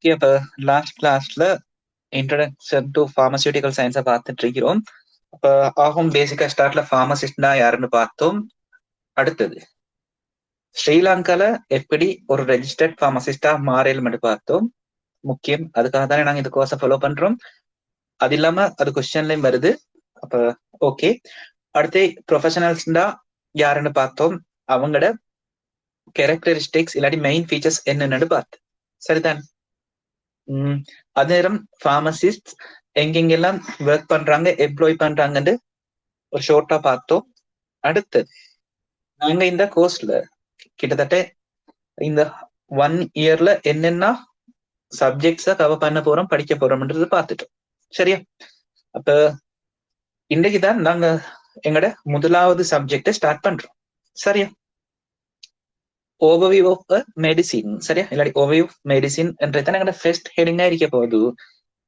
Okay, அப்ப last கிளாஸ்ல introduction to pharmaceutical சயின்ஸை பார்த்துட்டு இருக்கிறோம். அப்ப ஆகும் பேசிக்கா ஸ்டார்ட்ல ஃபார்மசிஸ்ட்னா யாருன்னு பார்த்தோம். அடுத்தது ஸ்ரீலங்கால எப்படி ஒரு ரெஜிஸ்டர்ட் ஃபார்மசிஸ்டா மாறலும்னு பார்த்தோம். முக்கியம், அதுக்காக தானே நாங்க இந்த கோர்ஸை ஃபாலோ பண்றோம். அது இல்லாம அது கொஸ்டின்லயும் வருது. அப்ப ஓகே, அடுத்து ப்ரொஃபஷனல்ஸ்டா யாருன்னு பார்த்தோம். அவங்களோட கேரக்டரிஸ்டிக்ஸ் இல்லாட்டி மெயின் ஃபீச்சர்ஸ் என்னன்னு பார்த்தோம். சரிதான். அதே நேரம் ஃபார்மசிஸ்ட் எங்கெங்கெல்லாம் ஒர்க் பண்றாங்க, எம்ப்ளாய் பண்றாங்கன்னு ஒரு ஷோர்ட்டா பார்த்தோம். அடுத்து நாங்க இந்த கோர்ஸ்ல கிட்டத்தட்ட இந்த 1 இயர்ல என்னென்ன சப்ஜெக்ட்ஸ கவர் பண்ண போறோம், படிக்க போறோம்ன்றது பார்த்துட்டோம். சரியா? அப்ப இன்றைக்குதான் நாங்க எங்கட முதலாவது சப்ஜெக்ட ஸ்டார்ட் பண்றோம். சரியா? Overview of medicine. சரியா? இல்லாட்டி ஓவர்வியூ ஆஃப் மெடிசின் என்றதான் எங்கட ஃபர்ஸ்ட் ஹெடிங்கா இருக்க போகுது.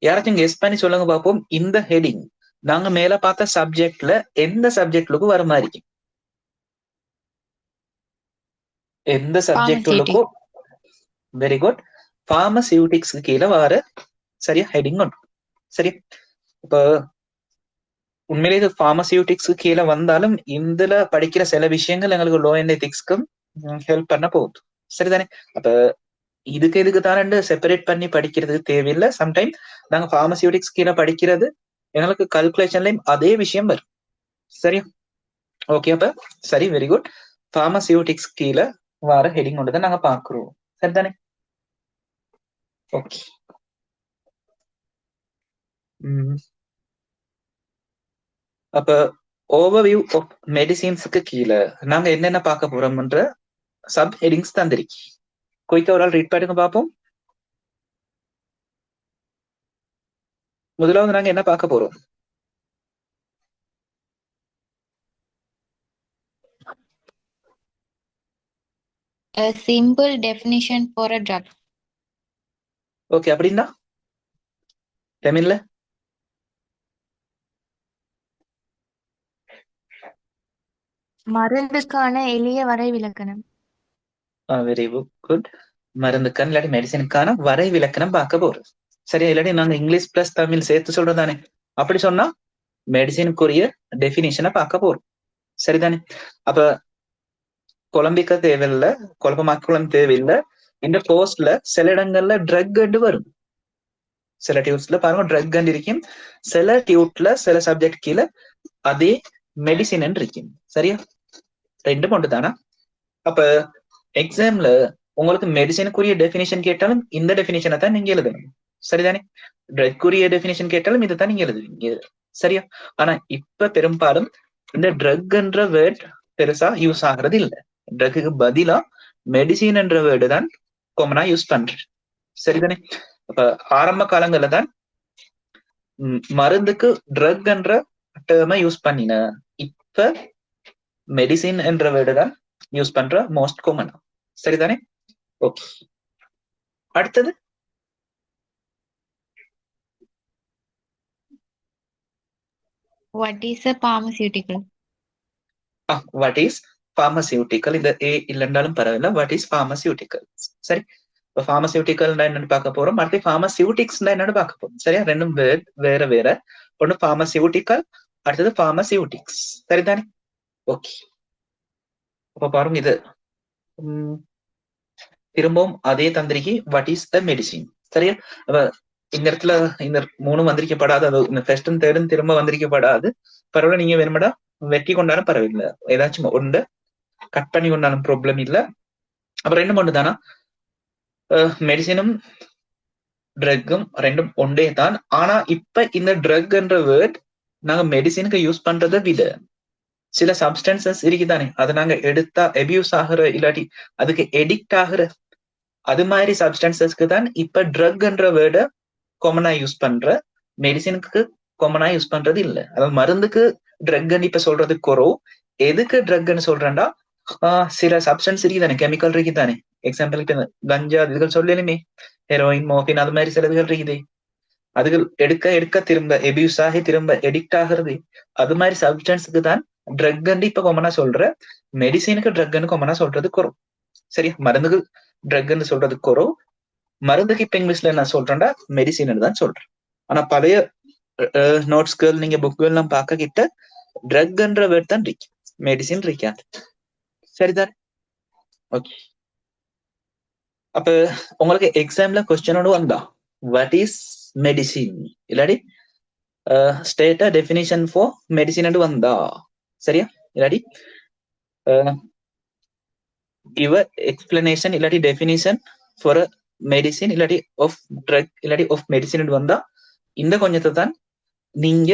யாராச்சும் கெஸ் பண்ணி சொல்லுங்க பார்ப்போம். இந்த ஹெடிங் நாங்க மேல பார்த்த சப்ஜெக்ட்ல எந்த சப்ஜெக்ட்லுக்கு வர மாதிரி? எந்த சப்ஜெக்ட்லுக்கும்? Very good. ஃபார்மசியூட்டிக்ஸ்க்கு கீழே வர சரியா ஹெடிங் ஒன்று. சரி, இப்ப உண்மையிலே இது ஃபார்மசியூட்டிக்ஸ்க்கு கீழே வந்தாலும் இதுல படிக்கிற சில விஷயங்கள் எங்களுக்கு லோ அண்ட் எத்திக்ஸ்க்கும் ஹெல்ப் பண்ண போகுது. சரிதானே? அப்ப இதுக்கு தானே செப்பரேட் பண்ணி படிக்கிறது தேவையில்லை. சம்டைம் நாங்க ஃபார்மசியூட்டிக்ஸ் கீழே படிக்கிறது எங்களுக்கு கல்குலேஷன்லயும் அதே விஷயம் வரும். சரியா? ஓகே, அப்ப சரி, வெரி குட். ஃபார்மசியூட்டிக்ஸ் கீழே வர ஹெடிங் ஒன்று தான் நாங்க பாக்குறோம். சரிதானே? ஓகே. அப்ப ஓவர்வியூ ஆஃப் மெடிசின்ஸுக்கு கீழே நாங்க என்னென்ன பார்க்க போறோம்ன்ற சப் ஹெடிங்ஸ் தந்திருக்கு. குயிக்கா ஒரு ஆள் ரீட் பண்ணுங்க பார்ப்போம். முதலாவது நாங்க என்ன பார்க்க போறோம்? A simple definition for a drug. Okay, அப்படின்னா தமிழ்ல மருந்துக்கான எளிய வரைவிலக்கணம். Very good. மருந்துக்கான இல்லாட்டி மெடிசனுக்கான வரை விலக்கணம் பார்க்க போறோம். சரியா? இல்லாட்டி நாங்க இங்கிலீஷ் பிளஸ் தமிழ் சேர்த்து சொல்றதானே. அப்படி சொன்னா மெடிசனுக்குரிய டெபினிஷனை பார்க்க போறோம். சரிதானே? அப்ப குழம்பிக்க தேவையில்லை, குழப்பமாக்குளம் தேவையில்லை. இந்த கோர்ஸ்ல சில இடங்கள்ல ட்ரக் வரும். சில டியூட்ஸ்ல பாருங்க ட்ரக் இருக்கும். சில டியூட்ல சில சப்ஜெக்ட் கீழே அதே மெடிசின் இருக்கும். சரியா? ரெண்டும் ஒன்று தானா? அப்ப எக்ஸாம்ல உங்களுக்கு மெடிசனுக்குரிய டெபினிஷன் கேட்டாலும் இந்த டெபினிஷனை தான் நீங்க எழுதணும். சரிதானே? ட்ரக்குரிய டெபினிஷன் கேட்டாலும் இதை தான் நீங்க எழுதுவீங்க. சரியா? ஆனா இப்ப பெரும்பாலும் இந்த ட்ரக்ன்ற வேர்ட் பெருசா யூஸ் ஆகுறது இல்லை. ட்ரக்கு பதிலா மெடிசின் என்ற வேர்டு தான் காமனா யூஸ் பண்றேன். சரிதானே? அப்ப ஆரம்ப காலங்கள்ல தான் மருந்துக்கு ட்ரக் என்ற டேர்மை யூஸ் பண்ணின. இப்ப மெடிசின் என்ற வேர்டு தான் யூஸ் பண்ற மோஸ்ட் காமனா. சரிதானே? ஓகே, அடுத்தது What is a pharmaceutical? What is pharmaceutical. இந்த ஏ இல்லைன்னாலும் பரவாயில்ல. What is pharmaceutical? சரி, இப்போ பார்மசியூட்டிக்கல் என்னன்னு பார்க்க போறோம். அடுத்து பார்மசியூட்டிக்ஸ் என்னன்னு பார்க்க போறோம். சரியா? ரெண்டும் வேற வேற. ஒண்ணு பார்மசியூட்டிக்கல், அடுத்தது பார்மசியூட்டிக்ஸ். சரிதானே? ஓகே, அப்ப பாருங்க இது திரும்பவும் அதே தந்திரிக்கு வாட் இஸ் த மெடிசின். சரியா? அப்ப இந்த இடத்துல இந்த 3 வந்திருக்கப்படாது. அது இந்த ஃபர்ஸ்டும் தேர்டும் திரும்ப வந்திருக்கப்படாது. பரவாயில்ல, நீங்க வேணுமாடா வெட்டி கொண்டாலும் பரவாயில்ல. ஏதாச்சும் ஒன்று கட் பண்ணி கொண்டாலும் ப்ராப்ளம் இல்லை. அப்புறம் ரெண்டும் ஒன்று தானா? மெடிசினும் ட்ரக்கும் ரெண்டும் ஒன்றே தான். ஆனா இப்ப இந்த ட்ரக் என்ற வேர்ட் நாங்க மெடிசினுக்கு யூஸ் பண்றதை விட சில சப்ஸ்டன்சஸ் இருக்குதானே, அதை நாங்க எடுத்தா அபியூஸ் ஆகுற இல்லாட்டி அதுக்கு எடிக்ட் ஆகுற அது மாதிரி சப்ஸ்டன்சஸ்க்கு தான் இப்ப ட்ரக் என்ற வேர்டை காமனா யூஸ் பண்ற. மெடிசினுக்கு காமனா யூஸ் பண்றது இல்ல. அதாவது மருந்துக்கு ட்ரக்ன்னு இப்ப சொல்றது குறவு. எதுக்கு ட்ரக்ன்னு சொல்றேன்டா, சில சப்ஸ்டன்ஸ் இருக்குதானே, கெமிக்கல் இருக்குதானே. எக்ஸாம்பிளுக்கு கஞ்சா இதுகள் சொல்லலுமே, ஹெரோயின், மோர்பின், அது மாதிரி சில இதுகள் இருக்குது. அதுகள் எடுக்க எடுக்க திரும்ப எபியூஸ் ஆகி திரும்ப எடிக்ட் ஆகுறது. அது மாதிரி சப்ஸ்டன்ஸுக்கு தான் ட்ரக்ன்னு இப்ப காமனா சொல்ற. மெடிசினுக்கு ட்ரக்ன்னு காமனா சொல்றது குறவு. சரியா? மருந்துக்கு ட்ரக்ன்னு சொல்றது குறவு, மருந்துக்கு இப்ப இங்கிலீஷ்ல என்ன சொல்றேன்டா மெடிசின் தான் சொல்றேன். ஆனா பழைய நோட்ஸ்கள் நீங்க புக்குகள் எல்லாம் பார்க்க கிட்ட ட்ரக்ன்ற வேர்ட் தான் இருக்கு, மெடிசின் இருக்காது. சரிதான்? ஓகே. அப்ப உங்களுக்கு எக்ஸாம்ல கொஸ்டினோட வந்தா வாட் இஸ் மெடிசின் இல்லாடி ஸ்டேட் டெஃபினிஷன் ஃபார் மெடிசின் வந்தா சரியா, இல்லாடி give a explanation இல்லாட்டி definition for a medicine இல்லாட்டி of drug இல்லாட்டி of medicine வந்தா இந்த கொஞ்சத்தை தான் நீங்க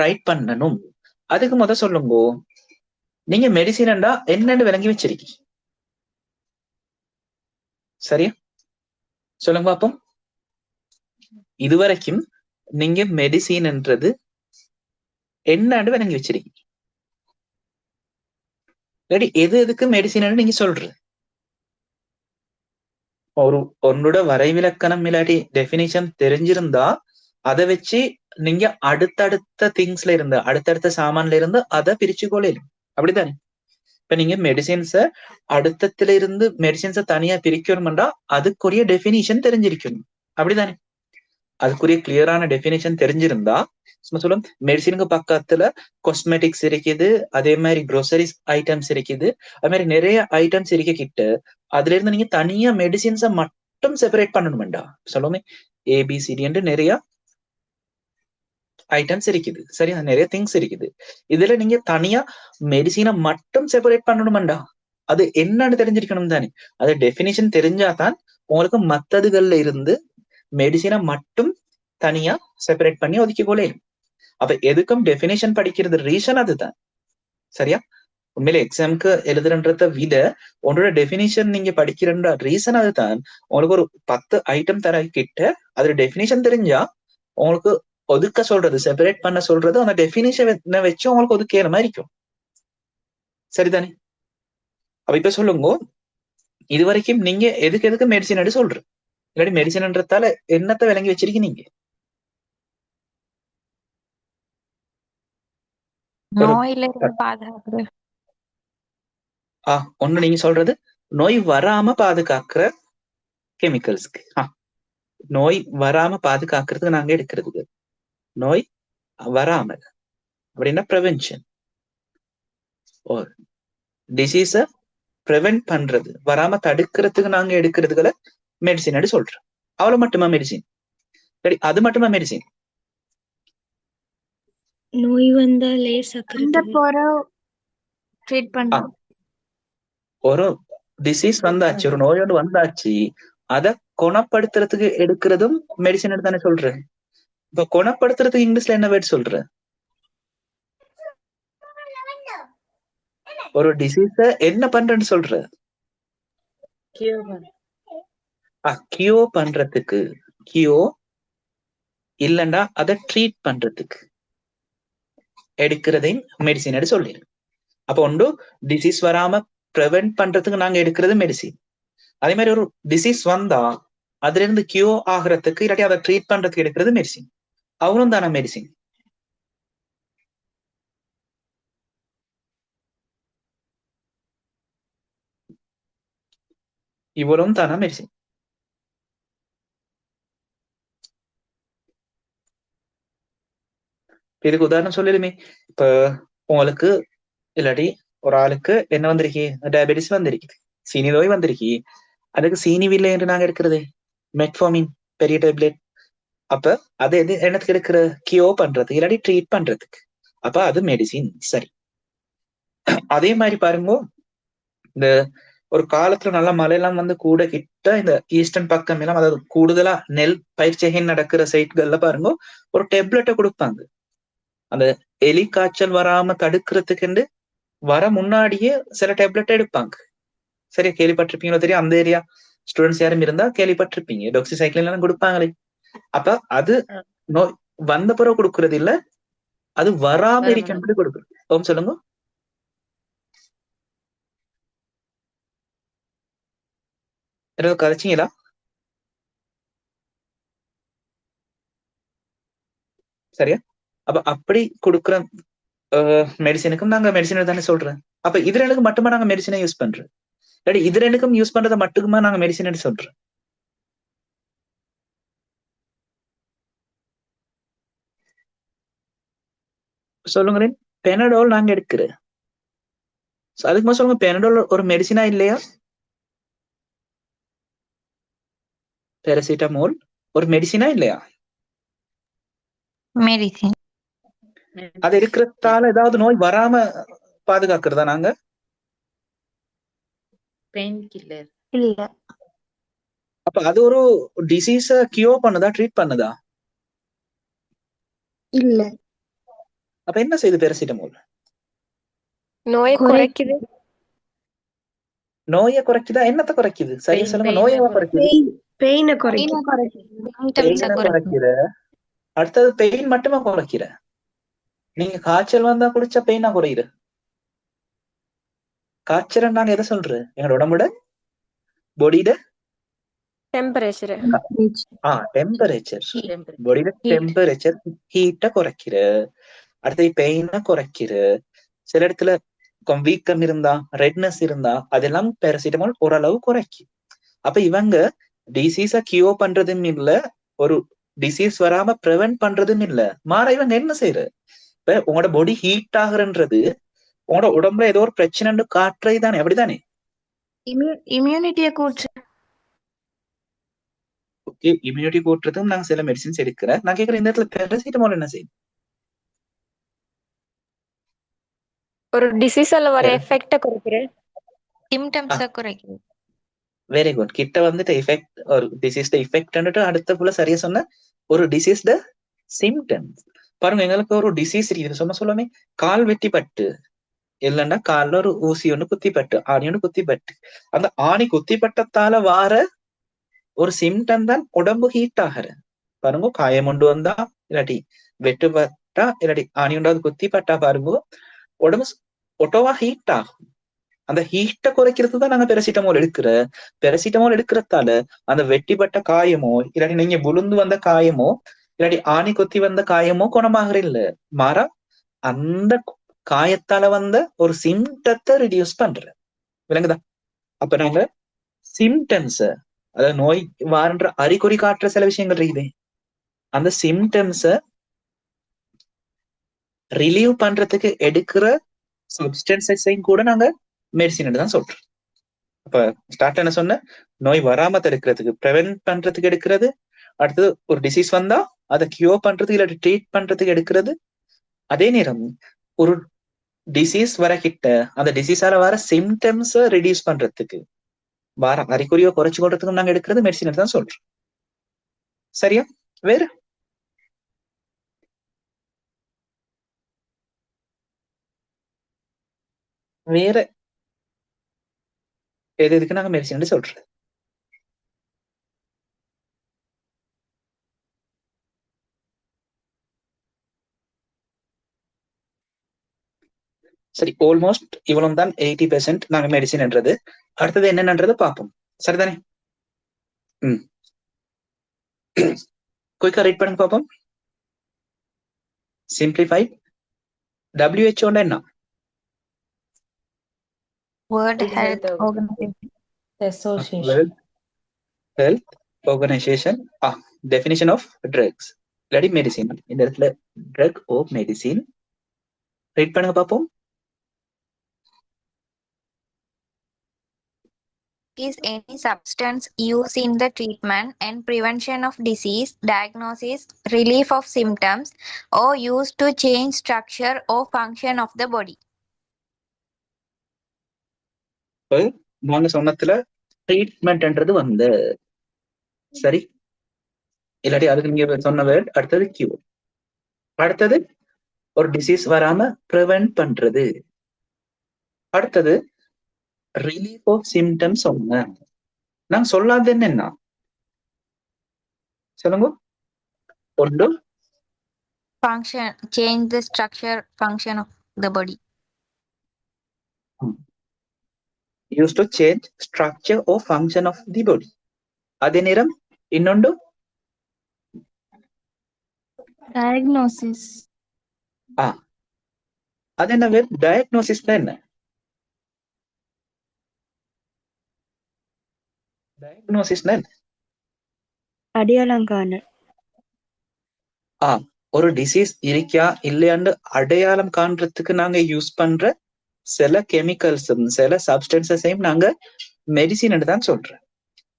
ரைட் பண்ணணும். அதுக்கு முத சொல்லுங்க, நீங்க மெடிசின்டா என்னன்னு விளங்கி வச்சிருக்கீங்க? சரியா, சொல்லுங்க பாப்போம். இதுவரைக்கும் நீங்க மெடிசின்ன்றது என்னன்னு விளங்கி வச்சிருக்கீங்க? இல்லாட்டி எது எதுக்கு மெடிசின் நீங்க சொல்றது? ஒரு ஒன்னோட வரைவிலக்கணம் இல்லாட்டி டெபினிஷன் தெரிஞ்சிருந்தா அதை வச்சு நீங்க அடுத்தடுத்த திங்ஸ்ல இருந்து அடுத்தடுத்த சாமான்ல இருந்து அதை பிரிச்சு கொள்ளையிலும். அப்படித்தானே? இப்ப நீங்க மெடிசின்ஸ அடுத்தத்துல இருந்து மெடிசின்ஸ தனியா பிரிக்கணும்டா அதுக்குரிய டெபினிஷன் தெரிஞ்சிருக்கணும். அப்படித்தானே? அதுக்குரிய கிளியரான டெபினிஷன் தெரிஞ்சிருந்தா சும்மா சொல்லும் மெடிசினுக்கு பக்கத்துல காஸ்மெட்டிக்ஸ் இருக்குது, அதே மாதிரி க்ரோசரிஸ் ஐட்டம்ஸ் இருக்குது, அது மாதிரி நிறைய ஐட்டம்ஸ் இருக்க கிட்ட அதுல இருந்து நீங்க தனியா மெடிசின்ஸை மட்டும் செப்பரேட் பண்ணணும்டா. சொல்லுமே ஏபிசிடி நிறைய ஐட்டம்ஸ் இருக்குது, சரியா, நிறைய திங்ஸ் இருக்குது. இதுல நீங்க தனியா மெடிசினை மட்டும் செப்பரேட் பண்ணணும்டா. அது என்னன்னு தெரிஞ்சிருக்கணும் தானே. அது டெபினிஷன் தெரிஞ்சாதான் உங்களுக்கு மத்ததுகள்ல இருந்து மெடிசினை மட்டும் தனியா செப்பரேட் பண்ணி ஒதுக்கி கொள்ளையும். அப்ப எதுக்கும் டெபினிஷன் படிக்கிறது ரீசன் அதுதான். சரியா? உண்மையில எக்ஸாமுக்கு எழுதுறன்றத விட உன்னோட டெபினிஷன் நீங்க படிக்கிறன்ற ரீசன் அதுதான். உங்களுக்கு ஒரு 10 ஐட்டம் தர கிட்ட அதுல டெபினிஷன் தெரிஞ்சா உங்களுக்கு ஒதுக்க சொல்றது செப்பரேட் பண்ண சொல்றது அந்த டெபினிஷனை வச்சு உங்களுக்கு ஒதுக்கிற மாதிரி இருக்கும். சரிதானே? அப்ப இப்ப சொல்லுங்க, இது வரைக்கும் நீங்க எதுக்கு எதுக்கு மெடிசின் சொல்ற இல்லாட்டி மெடிசின்ன்றதால என்னத்தை விளங்கி வச்சிருக்கீங்க நீங்க? ஒண்ணு நீங்க சொல்றது நோய் வராம பாதுகாக்கிற கெமிக்கல்ஸ்க்கு, நோய் வராம பாதுகாக்கிறதுக்கு நாங்க எடுக்கிறதுக்கு நோய் வராம அப்படின்னா ப்ரிவென்ஷன், டிசீஸ ப்ரிவென்ட் பண்றது வராம தடுக்கிறதுக்கு நாங்க எடுக்கிறதுகளை மெடிசின் சொல்றோம். அவ்வளவு மட்டுமா மெடிசின்? சரி, அது மட்டுமா மெடிசின்? நோய் வந்தாலே ஒரு டிசீஸ் வந்தாச்சு, ஒரு நோயோடு வந்தாச்சு, அத குணப்படுத்துறதுக்கு எடுக்கிறதும் மெடிசின் தானே சொல்றேன். இப்ப குணப்படுத்துறதுக்கு இங்கிலீஷ்ல என்ன வேர்ட் சொல்ற? ஒரு டிசீஸ என்ன பண்றேன்னு சொல்ற? கியூ பண்றதுக்கு, கியூ இல்லண்டா அதை ட்ரீட் பண்றதுக்கு எடுக்கிறதையும் மெடிசின் சொல்லிடு. அப்ப ஒன்று டிசீஸ் வராம ப்ரிவென்ட் பண்றதுக்கு நாங்க எடுக்கிறது மெடிசின். அதே மாதிரி ஒரு டிசீஸ் வந்தா அதுல இருந்து கியூ ஆகிறதுக்கு இல்லாட்டி அதை ட்ரீட் பண்றதுக்கு எடுக்கிறது மெடிசின். அவரும் தானே மெடிசின். இவரும் தானே மெடிசின். இதுக்கு உதாரணம் சொல்லிடுமே, இப்ப உங்களுக்கு இல்லாட்டி ஒரு ஆளுக்கு என்ன வந்திருக்கு, டயபெட்டிஸ் வந்திருக்குது, சீனி நோய் வந்திருக்கு, அதுக்கு சீனி வில்லை என்று நாங்க எடுக்கிறது மெட்ஃபார்மின் பெரிய டேப்லெட். அப்ப அது எது என்னத்துக்கு எடுக்கிற? கியூ பண்றதுக்கு இல்லாட்டி ட்ரீட் பண்றதுக்கு. அப்ப அது மெடிசின். சரி, அதே மாதிரி பாருங்க, இந்த ஒரு காலத்துல நல்லா மழையெல்லாம் வந்து கூட கிட்ட இந்த ஈஸ்டர்ன் பக்கம் எல்லாம், அதாவது கூடுதலா நெல் பயிற்சிகை நடக்கிற சைட்கள்ல பாருங்க ஒரு டேப்லெட்டை கொடுப்பாங்க. அந்த எலி காய்ச்சல் வராம தடுக்கிறதுக்கு வர முன்னாடியே சில டேப்லெட் எடுப்பாங்க. சரியா, கேள்விப்பட்டிருப்பீங்களோ தெரியும். அந்த ஏரியா ஸ்டூடெண்ட்ஸ் யாரும் இருந்தா கேள்விப்பட்டிருப்பீங்க, டாக்ஸிசைக்ளின் எல்லாம் கொடுப்பாங்களே. அப்ப அது நோய் வந்த பிறகு கொடுக்கறது இல்ல, அது வராம இருக்க கொடுக்குறது. ஓம் சொல்லுங்க. ஏதாவது கதைச்சிங்களா? சரியா, அப்ப அப்படி கொடுக்குற மெடிசனுக்கும் நாங்க மெடிசன் தானே சொல்றேன். அப்ப இது ரெண்டுக்கும் மட்டுமா நாங்க மெடிசனை யூஸ் பண்றோம், இல்லாட்டி இது ரெண்டுக்கும் யூஸ் பண்றதை மட்டுமா நாங்க மெடிசன் சொல்றோம்? சொல்லுங்களேன். பெனடோல் நாங்க எடுக்கிறேன். அதுக்கு முதல்ல சொல்லுங்க, பெனடோல் ஒரு மெடிசினா இல்லையா? பேராசிட்டமோல் ஒரு மெடிசினா இல்லையா? medicine. அது இருக்கிறதால ஏதாவது நோய் வராம பாதுகாக்கிறதா நாங்க? Pain killer. இல்ல. அப்ப அது ஒரு டிசீஸ கியூர் பண்ணுதா, ட்ரீட் பண்ணுதா? இல்ல. அப்ப என்ன செய்யுது பேராசிட்டமோல்? நோயை குறைக்குது. நோயை குறைக்குதா? என்னத்தை குறைக்குது? சரியா Pain, சொல்லுங்க. pain நோயவா அ குறைக்குது? பெயினை குறைக்கும். Symptoms பெயினை குறைக்கிற. அடுத்தது பெயின் மட்டுமா குறைக்கிற? நீங்க காய்ச்சல் வந்தா குடிச்சா பெயினா குறையுது. காய்ச்சல் நாங்க எதை சொல்றேன்? எங்களோட உடம்போட பாடியோட டெம்பரேச்சர். டெம்பரேச்சர். Temperature. பாடியோட Heat. டெம்பரேச்சர் ஹீட்டை குறைக்கிற. அடுத்தது பெயினை குறைக்கிற. சில இடத்துல வீக்கம் இருந்தா, ரெட்னஸ் இருந்தா அதெல்லாம் பேராசிட்டமால் ஓரளவு குறைக்கும். அப்ப இவங்க டிசீஸ கியூர் பண்றதும் இல்ல, ஒரு டிசீஸ் வராம ப்ரிவென்ட் பண்றதும் இல்ல. மாற இவங்க என்ன செய்யற? இப்ப உங்களோட பாடி ஹீட் ஆகுறன்றது உங்களோட உடம்புல ஏதோ ஒரு பிரச்சனைன்னு காட்டுறது தானே, அப்படிதானே? இம்யூனிட்டியை கூற்று. ஓகே, இம்யூனிட்டி கூட்டுறதும் நாங்க சில மெடிசின்ஸ் எடுக்கிறேன். நான் கேட்கறேன், இந்த இடத்துல பேராசிட்டமால் என்ன செய்யும்? ஒரு டிசீஸால வர எஃபெக்ட குறைக்கிறேன். symptoms குறைக்குது. Very good. கிட்ட வந்துட்டு எஃபெக்ட், ஒரு டிசீஸ் எஃபெக்ட் அடுத்தக்குள்ள சரியா சொன்ன ஒரு டிசீஸ் சிம்டம்ஸ். பாருங்க, எங்களுக்கு ஒரு டிசீஸ் இருக்குது. சொல்லாமே கால் வெட்டி பட்டு இல்லைன்னா கால்ல ஒரு ஊசி ஒண்ணு குத்திப்பட்டு, ஆணி ஒண்ணு குத்திப்பட்டு, அந்த ஆணி குத்திப்பட்டத்தால வார ஒரு சிம்டம் தான் உடம்பு ஹீட் ஆகிற. பாருங்க, காயம் கொண்டு வந்தா இல்லாட்டி வெட்டுப்பட்டா இல்லாட்டி ஆணி உண்டாவது குத்திப்பட்டா பாருங்க உடம்பு ஒட்டோவா ஹீட் ஆகும். அந்த ஹீட்டை குறைக்கிறது தான் நாங்க பெராசிட்டமால் எடுக்கிற. பெராசிட்டமால் எடுக்கிறதால அந்த வெட்டிப்பட்ட காயமோ இல்லாட்டி நீங்க விழுந்து வந்த காயமோ இல்லாட்டி ஆணி கொத்தி வந்த காயமோ குணமாகற இல்ல. மாறா அந்த காயத்தால வந்த ஒரு சிம்டத்தை ரிடியூஸ் பண்ற. விளங்குதா? அப்ப நாங்க சிம்டம்ஸ், அதாவது நோய் வாரன்ற அறிகுறி காட்டுற சில விஷயங்கள் இருக்குது. அந்த சிம்டம்ஸ ரிலீவ் பண்றதுக்கு எடுக்கிற சப்ஸ்டன்சஸையும் கூட நாங்க மெடிசின் தான் சொல்றோம். அப்ப ஸ்டார்ட் என்ன சொன்ன, நோய் வராம தடுக்கிறதுக்கு ப்ரிவென்ட் பண்றதுக்கு எடுக்கிறது. அடுத்தது ஒரு டிசீஸ் வந்தா அதை கியூர் பண்றதுக்கு இல்லாட்டி ட்ரீட் பண்றதுக்கு எடுக்கிறது. அதே நேரம் ஒரு டிசீஸ் வரக்கிட்ட அந்த டிசீஸால வர சிம்டம்ஸ் ரெடியூஸ் பண்றதுக்கு, வர அறிகுறியோ குறைச்சு கொள்றதுக்கும் நாங்க எடுக்கிறது மெடிசின் தான் சொல்றோம். சரியா? வேற வேற எதுக்கு நாங்க மெடிசின் சொல்றோம்? சரி, ஆல்மோஸ்ட் இவ்வளவு தான் 80% நாங்க மெடிசின் என்றது. அடுத்தது என்னன்றது பார்ப்போம். சரிதானே? குயிக்கா ரைட் பண்ணுங்க பார்ப்போம். சிம்பிளிஃபைட். WHO என்ன? World World Health Health Organization. Association. World Health Organization. Definition of drugs. இல்லாட்டி மெடிசின். இந்த இடத்துல ட்ரக் ஓ மெடிசின். ரைட் பண்ணுங்க பார்ப்போம். Is any substance used in the treatment and prevention of disease, diagnosis, relief of symptoms, or used to change structure or function of the body. நாங்க சொன்னதுல ட்ரீட்மெண்ட்ன்றது வந்து சரி, இல்லாட்டி அதுக்கு நீங்க சொன்ன வேர்ட். அடுத்தது கியூர். அடுத்தது ஒரு டிசீஸ் வராம ப்ரிவென்ட் பண்றது. அடுத்தது ரிலீஃப் ஆஃப் சிம்டம்ஸ். ஒண்ணு நாங்க சொல்லாது என்ன சொல்லுங்க. ஒன்று Function, change the structure, function of the body. used to change structure or function of the body. அதே நேரம் இன்னொன்று Diagnosis. அது என்ன வேறு? டயக்னோசிஸ் தான். என்ன டயக்னோசிஸ்? அடையாளம் காணல். ஒரு டிசீஸ் இருக்கா இல்லையான்னு அடையாளம் காண்றதுக்கு நாங்க யூஸ் பண்ற சில கெமிக்கல்ஸும் சில சப்ஸ்டன்சஸையும் நாங்க மெடிசின் தான் சொல்றோம்.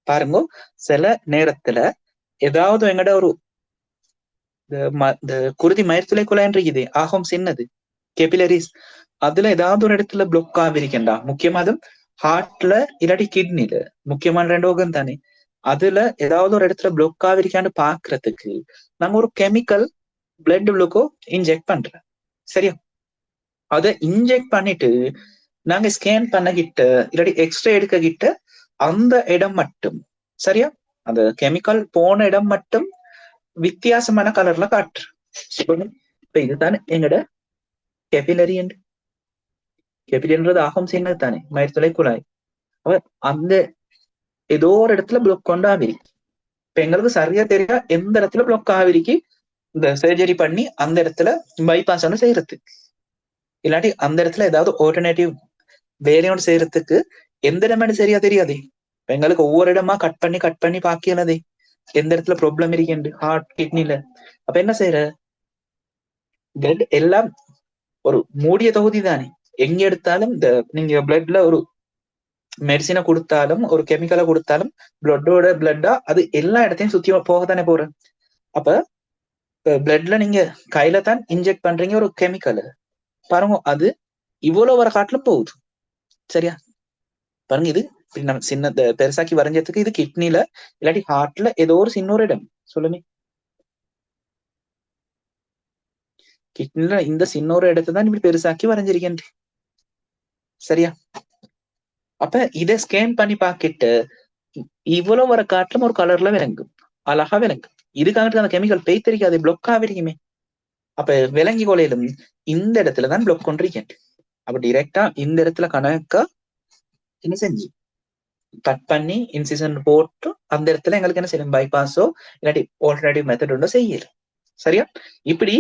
பாருங்க, சில நேரத்துல ஏதாவது எங்கட ஒரு இந்த குருதி மயிர்த்துளை குழாய் இருக்குது, ஆகும் சின்னது கேபிலரிஸ், அதுல ஏதாவது ஒரு இடத்துல பிளாக் ஆகிருக்கேன்டா. முக்கியமா அது ஹார்ட்ல இல்லாட்டி கிட்னில, முக்கியமான 2 organ தானே. அதுல ஏதாவது ஒரு இடத்துல பிளாக் ஆகிருக்கான்னு பாக்குறதுக்கு நாங்க ஒரு கெமிக்கல் பிளட் உள்ளுக்கோ இன்ஜெக்ட் பண்றோம். சரியா? அதை இன்ஜெக்ட் பண்ணிட்டு நாங்க ஸ்கேன் பண்ணகிட்ட இல்லாட்டி எக்ஸ்ரே எடுக்ககிட்ட அந்த இடம் மட்டும், சரியா, அந்த கெமிக்கல் போன இடம் மட்டும் வித்தியாசமான கலர்ல காட்டுற. இப்ப இதுதானே எங்கட கெபிலரி. கெபிலரின்றது ஆகும் சின்னது தானே, மயிர்த்துளை குழாய். அந்த ஏதோ ஒரு இடத்துல பிளாக் கொண்டு ஆவிருக்கு. இப்ப எங்களுக்கு சரியா தெரியா எந்த இடத்துல பிளாக் ஆவிருக்கு இந்த சர்ஜரி பண்ணி அந்த இடத்துல பைபாஸ் ஒன்று செய்யறதுக்கு, இல்லாட்டி அந்த இடத்துல ஏதாவது ஆல்டர்னேட்டிவ் வேலையோடு செய்யறதுக்கு எந்த இடமே சரியா தெரியாதே. எங்களுக்கு ஒவ்வொரு இடமா கட் பண்ணி பாக்கியலதே எந்த இடத்துல ப்ராப்ளம் இருக்கேன் ஹார்ட் கிட்னில. அப்ப என்ன செய்யற, பிளட் எல்லாம் ஒரு மூடிய தொகுதி தானே. எங்க எடுத்தாலும் இந்த நீங்க பிளட்ல ஒரு மெடிசினை கொடுத்தாலும் ஒரு கெமிக்கலை கொடுத்தாலும் பிளட்டோட பிளட்டா அது எல்லா இடத்தையும் சுத்தி போகத்தானே போற. அப்ப பிளட்ல நீங்க கையில தான் இன்ஜெக்ட் பண்றீங்க ஒரு கெமிக்கல், பாருங்க அது இவ்வளவு வர காட்டுல போகுது. சரியா? பாருங்க, இது நம்ம சின்ன பெருசாக்கி வரைஞ்சதுக்கு இது கிட்னில இல்லாட்டி ஹார்ட்ல ஏதோ ஒரு சின்ன ஒரு இடம் சொல்லுமே. கிட்னில இந்த சின்ன ஒரு இடத்தை தான் இப்படி பெருசாக்கி வரைஞ்சிருக்கேன். சரியா? அப்ப இதை ஸ்கேன் பண்ணி பாக்கிட்டு இவ்வளவு வர காட்டிலும் ஒரு கலர்ல விளங்கும், அழகா விளங்கும். இதுக்காக அந்த கெமிக்கல் பெய்திருக்காது, பிளாக் ஆகிருக்குமே. அப்ப விளங்கி கொலையிலும் இந்த இடத்துலதான் பிளாக் கொண்டிருக்கேன். அப்ப டிரெக்டா இந்த இடத்துல கணக்கா என்ன செஞ்சு கட் பண்ணி இன்சிஷன் போட்டு அந்த இடத்துல எங்களுக்கு என்ன செய்யணும், பைபாஸோ இல்லாட்டி ஆல்டர்னேட்டிவ் மெத்தட் ஒன்று செய்யணும். சரியா? இப்படி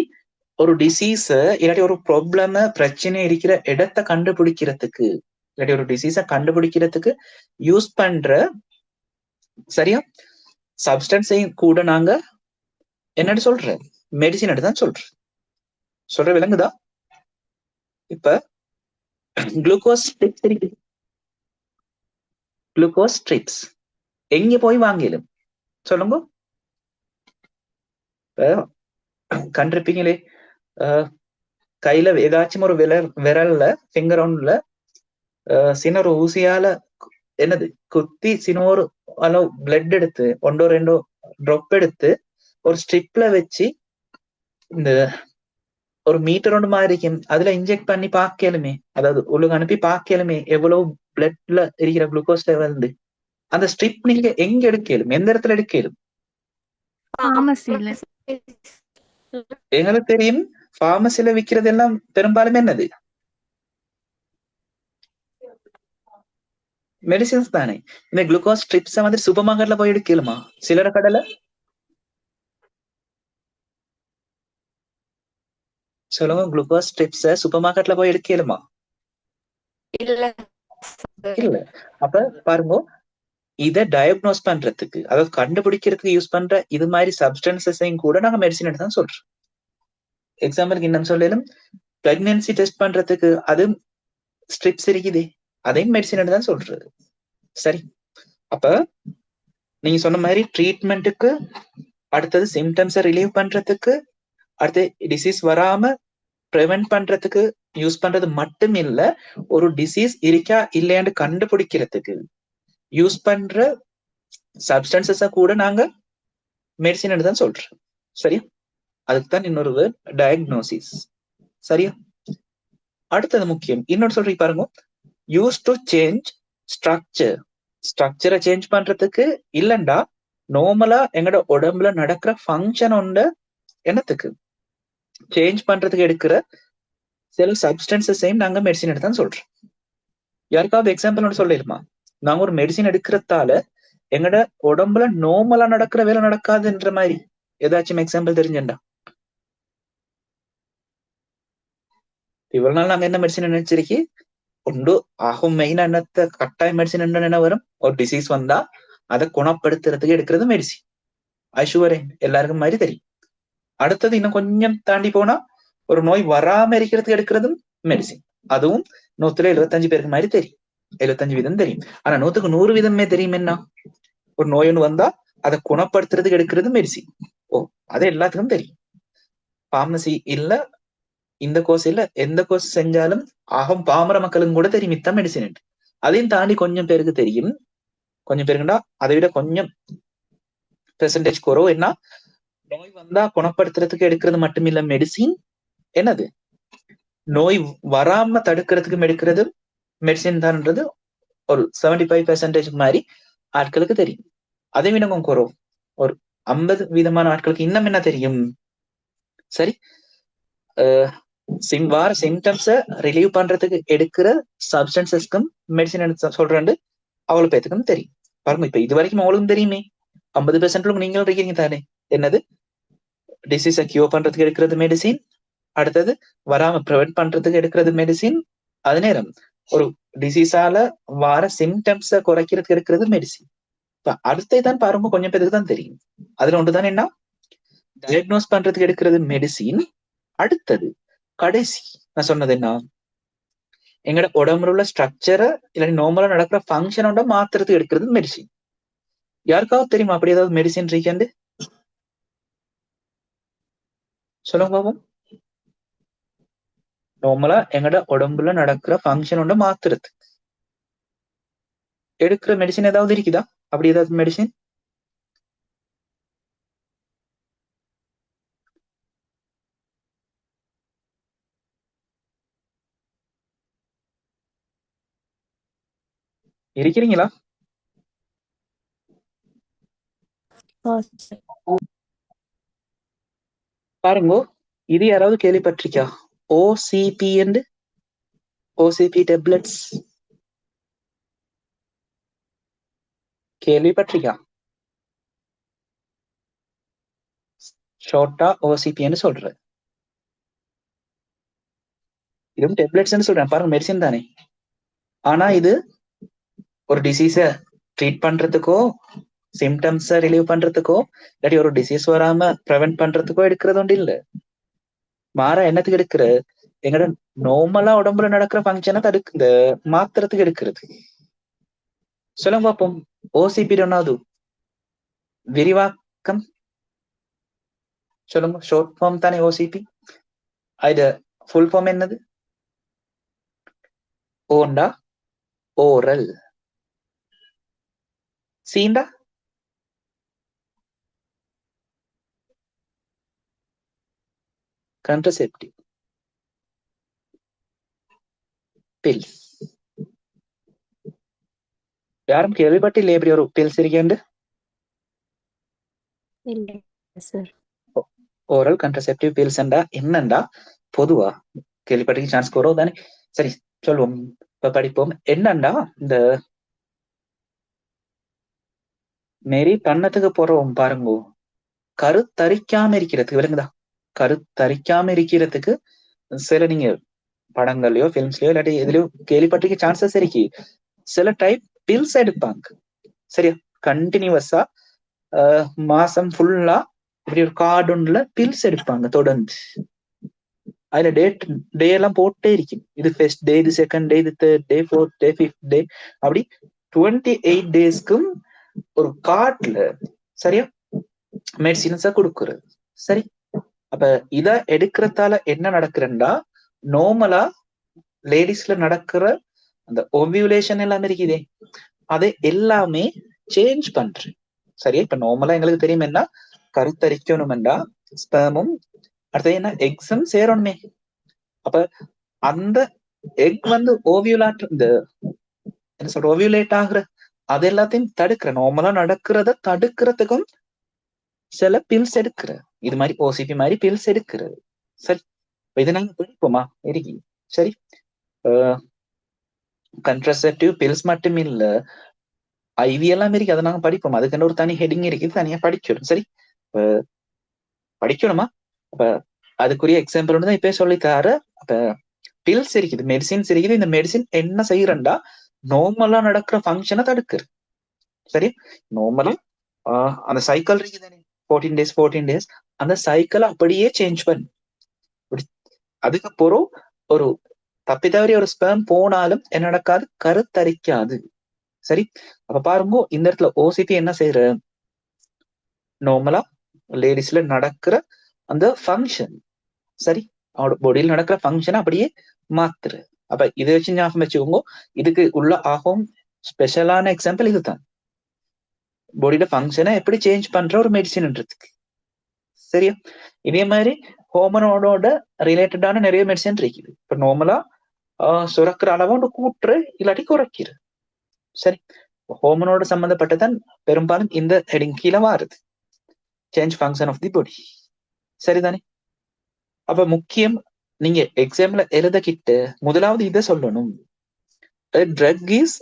ஒரு டிசீஸ் இல்லாட்டி ஒரு ப்ராப்ளம பிரச்சனை இருக்கிற இடத்தை கண்டுபிடிக்கிறதுக்கு இல்லாட்டி ஒரு டிசீஸ கண்டுபிடிக்கிறதுக்கு யூஸ் பண்ற, சரியா, சப்ஸ்டன்ஸையும் கூட நாங்க என்னன்னு சொல்றேன், மெடிசின் தான் சொல்றேன். சொல்ற விளங்குதா? இப்ப குளுக்கோஸ் ஸ்ட்ரிப்ஸ் இருக்கு, குளுக்கோஸ் ஸ்ட்ரிப்ஸ் எங்க போய் வாங்கிடும் சொல்லுங்க. கண்டிருப்பீங்களே, கையில ஏதாச்சும் ஒரு விரல்ல ஃபிங்கர் ஒன்ல சின்ன ஒரு ஊசியால என்னது குத்தி சின்ன ஒரு அளவு பிளட் எடுத்து 1-2 ட்ராப் எடுத்து ஒரு ஸ்ட்ரிப்ல வச்சு இந்த ஒரு மீட்டர் ஒன்று மாதிரி இருக்கும், அதுல இன்ஜெக்ட் பண்ணி பாக்கலுமே, அதாவது உள்ளுக்கு அனுப்பி பாக்கலுமே எவ்வளவு பிளட்ல இருக்கிற குளுக்கோஸ் லெவல். அந்த ஸ்ட்ரிப் நீங்க எங்க எடுக்கலும், எந்த இடத்துல எடுக்கலும்? எங்களுக்கு தெரியும், பார்மசில விற்கிறது எல்லாம் பெரும்பாலும் என்னது, மெடிசின்ஸ் தானே. இந்த குளுக்கோஸ் ஸ்ட்ரிப்ஸ வந்து சூப்பர் மார்க்கெட்ல போய் எடுக்கலுமா? சிலர கடையில சொல்லுங்க, குளுக்கோஸ் ஸ்ட்ரிப்ஸ சூப்பர் மார்க்கெட்ல போய் எடுக்கலுமா? இல்ல. அப்ப பாருங்க, இதை டயக்னோஸ் பண்றதுக்கு, அதாவது கண்டுபிடிக்கிறதுக்கு யூஸ் பண்ற இது மாதிரி சப்ஸ்டன்சஸையும் கூட நாங்க மெடிசின் தான் சொல்றோம். எக்ஸாம்பிளுக்கு இன்னும் சொல்லலும், பிரெக்னன்சி டெஸ்ட் பண்றதுக்கு அது ஸ்ட்ரிப்ஸ் இருக்குது, அதையும் மெடிசின் தான் சொல்றது. சரி, அப்ப நீங்க சொன்ன மாதிரி ட்ரீட்மெண்ட்டுக்கு, அடுத்தது சிம்டம்ஸை ரிலீவ் பண்றதுக்கு, அடுத்து டிசீஸ் வராம ப்ரிவென்ட் பண்றதுக்கு யூஸ் பண்றது மட்டும் இல்ல, ஒரு டிசீஸ் இருக்கா இல்லையான்னு கண்டுபிடிக்கிறதுக்கு யூஸ் பண்ற சப்ஸ்டன்சஸ கூட நாங்க மெடிசின் தான் சொல்றோம். சரியா? அதுக்குதான் இன்னொரு வேர்ட் டயக்னோசிஸ். சரியா? அடுத்தது முக்கியம் இன்னொரு சொல்றீங்க பாருங்க, யூஸ் டு சேஞ்ச் ஸ்ட்ரக்சர். ஸ்ட்ரக்சரை சேஞ்ச் பண்றதுக்கு இல்லண்டா நார்மலா எங்கட உடம்புல நடக்கிற ஃபங்க்ஷன் ஒன்று என்னத்துக்கு சேஞ்ச் பண்றதுக்கு எடுக்கிற சில சப்ஸ்டன்சஸையும் நாங்க மெடிசின் தான் சொல்றோம். யாருக்காவது எக்ஸாம்பிள் ஒன்று சொல்லிடுமா? நாங்க ஒரு மெடிசின் எடுக்கிறதால எங்கட உடம்புல நார்மலா நடக்கிற வேலை நடக்காதுன்ற மாதிரி ஏதாச்சும் எக்ஸாம்பிள் தெரிஞ்சண்டா? இவ்வளவு நாள் நாங்க என்ன மெடிசின் நினைச்சிருக்கி ஒன்று ஆகும், மெயின் என்னத்த கட்டாய மெடிசின் என்ன வரும், ஒரு டிசீஸ் வந்தா அதை குணப்படுத்துறதுக்கு எடுக்கிறது மெடிசின். ஐஷுவரே எல்லாருக்கும் மாதிரி தெரியும். அடுத்தது இன்னும் கொஞ்சம் தாண்டி போனா ஒரு நோய் வராம இருக்கிறதுக்கு எடுக்கிறதும் மெடிசின். அதுவும் 100ல 75 பேருக்கு மாதிரி தெரியும், 75 வீதம் தெரியும். ஆனா 100க்கு 100 வீதமே தெரியும் என்ன, ஒரு நோய் ஒன்று வந்தா அதை குணப்படுத்துறதுக்கு எடுக்கிறது மெடிசின். ஓ, அது எல்லாத்துக்கும் தெரியும். பார்மசி இல்ல, இந்த கோர்ஸ் இல்ல, எந்த கோர்ஸ் செஞ்சாலும் பாமர மக்களும் கூட தெரியும் இத்தான் மெடிசின். அதையும் தாண்டி கொஞ்சம் பேருக்கு தெரியும். கொஞ்சம் பேருக்குண்டா அதை விட கொஞ்சம் பெர்சன்டேஜ் குறவு. என்ன, நோய் வந்தா குணப்படுத்துறதுக்கு எடுக்கிறது மட்டுமில்ல மெடிசின், என்னது நோய் வராம தடுக்கிறதுக்கு எடுக்கிறது மெடிசின் தான்ன்றது ஒரு 75% மாதிரி ஆட்களுக்கு தெரியும். அதை விட கொஞ்சம் குறவு, ஒரு 50% ஆட்களுக்கு இன்னும் என்ன தெரியும். சரி, வார சிம்டம்ஸ ரிலீவ் பண்றதுக்கு எடுக்கிற சப்ஸ்டன்சஸ்க்கும் மெடிசின் சொல்றேன் அவ்வளவு பேத்துக்கும் தெரியும். பாருங்க, இப்ப இது வரைக்கும் அவளுக்கும் தெரியுமே, 50% நீங்களும் இருக்கீங்க தானே. என்னது, டிசீஸை கியூர் பண்றதுக்கு எடுக்கிறது மெடிசின், அடுத்தது வராம ப்ரிவென்ட் பண்றதுக்கு எடுக்கிறது மெடிசின், அது நேரம் ஒரு டிசீஸால வர சிம்டம்ஸ குறைக்கிறதுக்கு எடுக்கிறது மெடிசின். இப்ப அடுத்ததான் பாருங்க, கொஞ்சம் பேருக்கு தான் தெரியும். அதுல ஒன்றுதான் என்ன, டயக்னோஸ் பண்றதுக்கு எடுக்கிறது மெடிசின். அடுத்தது கடைசி நான் சொன்னது என்ன, எங்கட உடம்புல உள்ள ஸ்ட்ரக்சரை இல்லாட்டி நார்மலா நடக்கிற ஃபங்க்ஷனோட மாத்துறதுக்கு எடுக்கிறது மெடிசின். யாருக்காவது தெரியுமா அப்படி ஏதாவது மெடிசின் இருக்கேன்னு சொல்லுங்க பாப்போம். நார்மலா எங்கட உடம்புல நடக்கிற ஃபங்க்ஷனோட மாத்துறது எடுக்கிற மெடிசின் ஏதாவது இருக்குதா? அப்படி ஏதாவது மெடிசின் இருக்கிறீங்களா? பாருங்க, இது யாராவது கேள்விப்பட்டிருக்கா? ஓசிபி என்று, ஓசிபி டேப்லெட்ஸ் கேள்விப்பட்டிருக்கா? ஷார்ட்டா ஓசிபின்னு சொல்ற. இதுவும் டேப்லெட்ஸ்ன்னு சொல்றேன் பாருங்க, மெடிசின் தானே. ஆனா இது ஒரு டிசீஸ ட்ரீட் பண்றதுக்கோ சிம்டம்ஸ ரிலீவ் பண்றதுக்கோ இல்லாட்டி ஒரு டிசீஸ் வராம ப்ரிவென்ட் பண்றதுக்கோ எடுக்கிறது ஒன்று இல்ல. மாறா என்னத்துக்கு எடுக்கிற, எங்கட நார்மலா உடம்புல நடக்கிற ஃபங்க்ஷனை தடுக்கு இந்த மாத்துறதுக்கு எடுக்கிறது. சொல்லுங்க பாப்போம், ஓசிபி ஒன்னாவது விரிவாக்கம் சொல்லுங்க. ஷார்ட் ஃபார்ம் தானே ஓசிபி, அது ஃபுல் ஃபார்ம் என்னது? ஓண்டா ஓரல், சீண்டா கண்ட்ரசெப்டிவ் பில்ஸ். யாரும் கேள்விப்பட்டில்லை எப்படி ஒரு பில்ஸ் இருக்கேன்? இல்ல சார். ஓரல் கண்ட்ரசெப்டிவ் பில்ஸ் என்னண்டா பொதுவா கேள்விப்பட்டிருக்க சான்ஸ் குறவு தானே. சரி சொல்லுவோம், இப்ப படிப்போம். என்னண்டா, இந்த நெறி பண்ணத்துக்கு போறோம் பாருங்க, கருத்தரிக்காம இருக்கிறதுக்கு, விளங்குதா? கருத்தரிக்காம இருக்கிறதுக்கு சில நீங்க படங்கள்லயோ பிலிம்ஸ்லயோ இல்லாட்டி எதுலயோ கேள்விப்பட்டிருக்க சான்சஸ் இருக்கு. சில டைப் பில்ஸ் எடுப்பாங்க, சரியா? கண்டினியூவஸா மாசம் ஃபுல்லா இப்படி ஒரு கார்டுன்ல பில்ஸ் எடுப்பாங்க தொடர்ந்து. அதுல டே எல்லாம் போட்டே இருக்கும். இது ஃபர்ஸ்ட் டே, இது செகண்ட் டே, இது third day, fourth day, fifth day, அப்படி 28 டேஸ்க்கும் ஒரு கார்ட்ல சரியா மெடிசின்ஸா கொடுக்குறது. சரி, அப்ப இத எடுக்கிறதால என்ன நடக்குறேன்டா, நார்மலா லேடிஸ்ல நடக்கிற அந்த ஓவியுலேஷன் எல்லாமே இருக்குதே, அதை எல்லாமே சேஞ்ச் பண்றேன். சரியா? இப்ப நார்மலா எங்களுக்கு தெரியும் என்ன, கருத்தரிக்கணும்டா ஸ்பெர்மும் அடுத்தது என்ன எக்ஸும் சேரணுமே. அப்ப அந்த எக் வந்து ஓவியுலேட், இந்த என்ன சொல்ற, ஓவியுலேட் ஆகுற அது எல்லாத்தையும் தடுக்கிற, நார்மலா நடக்கிறத தடுக்கிறதுக்கும் சில பில்ஸ் எடுக்கிற, இது மாதிரி ஓசிபி மாதிரி பில்ஸ் எடுக்கிறது. சரி, இதை நாங்க படிப்போமா இருக்கி. சரி, கண்ட்ரசெப்டிவ் பில்ஸ் மட்டும் இல்ல, ஐவி எல்லாம் இருக்கு, அதை நாங்க படிப்போம். அதுக்கு ஒரு தனி ஹெடிங் இருக்கு, தனியா படிக்கணும். சரி, படிக்கணுமா? அப்ப அதுக்குரிய எக்ஸாம்பிள் ஒன்று தான் இப்ப சொல்லித்தாரு. அப்ப பில்ஸ் இருக்குது, மெடிசின்ஸ் இருக்குது. இந்த மெடிசின் என்ன செய்யறா, நார்மலா நடக்கிற ஃபங்க்ஷனை தடுக்குது. சரி, நார்மலா அந்த சைக்கிள் இருக்குதானே, 14 days அந்த சைக்கிள் அப்படியே சேஞ்ச் பண்ணு. அதுக்கப்புறம் ஒரு தப்பி தவறி ஒரு ஸ்பெர்ம் போனாலும் என்ன நடக்காது, கருத்தரிக்காது. சரி, அப்ப பாருங்க இந்த இடத்துல ஓசிபி என்ன செய்யற, நார்மலா லேடிஸ்ல நடக்கிற அந்த ஃபங்க்ஷன், சரி, அவனோட பாடியில் நடக்கிற ஃபங்க்ஷன் அப்படியே மாத்துரு. அப்ப இதை வச்சு ஞாபகம் வச்சுக்கோங்க. இதுக்கு உள்ள ஆகும் ஸ்பெஷலான எக்ஸாம்பிள் இதுதான், பாடியோட ஃபங்க்ஷனை எப்படி சேஞ்ச் பண்ற ஒரு மெடிசின்ன்றதுக்கு. சரியா, இதே மாதிரி ஹோமனோட ரிலேட்டடான நிறைய மெடிசன் இருக்குது. இப்ப நார்மலா சுரக்கிற அளவை ஒன்று கூட்டுற இல்லாட்டி குறைக்கிற. சரி, ஹோமனோட சம்பந்தப்பட்டதான் பெரும்பாலும் இந்த ஹெடிங் கீழே வாருது, சேஞ்ச் ஃபங்க்ஷன் ஆஃப் தி பாடி. சரிதானே? அப்ப முக்கியம், நீங்க எக்ஸாம்ல எழுதக்கிட்ட முதலாவது இதை சொல்லணும், a drug is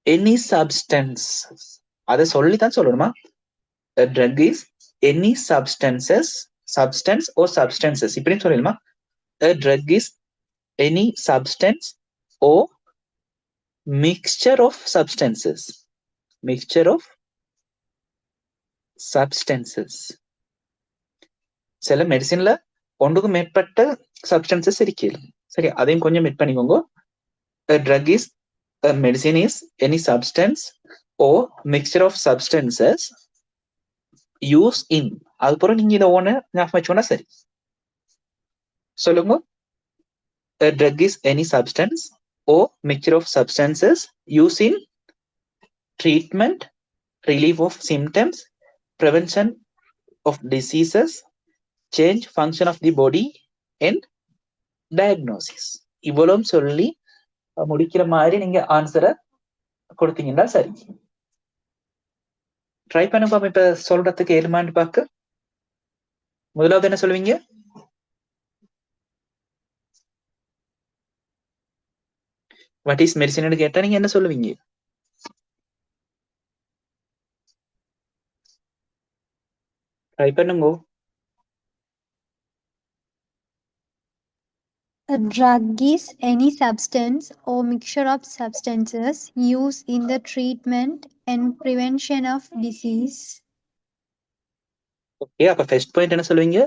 any substance. அதை சொல்லித்தான் சொல்லணுமா? a drug is any substances, substance or substances இப்படின்னு சொல்லணுமா? a drug is any substance or mixture of substances, mixture of substances. சில மெடிசின்ல ஒன்றுக்கு மேற்பட்ட சப்ஸ்டன்சஸ் இருக்கல. சரி, அதையும் கொஞ்சம் மெட் பண்ணிக்கோங்க. a drug is, a medicine is any substance or mixture of substances used in. அதுக்கப்புறம் நீங்க இதை ஒண்ணு ஞாபகம் வச்சுக்கோனா சரி. சொல்லுங்க, a drug is any substance or mixture of substances used in treatment, relief of symptoms, prevention of diseases, change function of the body and diagnosis. இவ்வளவும் சொல்லி முடிக்கிற மாதிரி நீங்க ஆன்சரை கொடுத்தீங்கன்னா சரி. ட்ரை பண்ண பாப்போம். இப்ப சொல்றதுக்கு ஏழுமான்னு பார்க்க முதலாவது என்ன சொல்லுவீங்க? வாட் இஸ் மெடிசின் கேட்டா நீங்க என்ன சொல்லுவீங்க? ட்ரை பண்ணுங்க. A drug is any substance or mixture of substances used in the treatment and prevention of disease. Okay, அப்ப ஃபர்ஸ்ட் பாயிண்ட் என்ன சொல்லுவீங்க?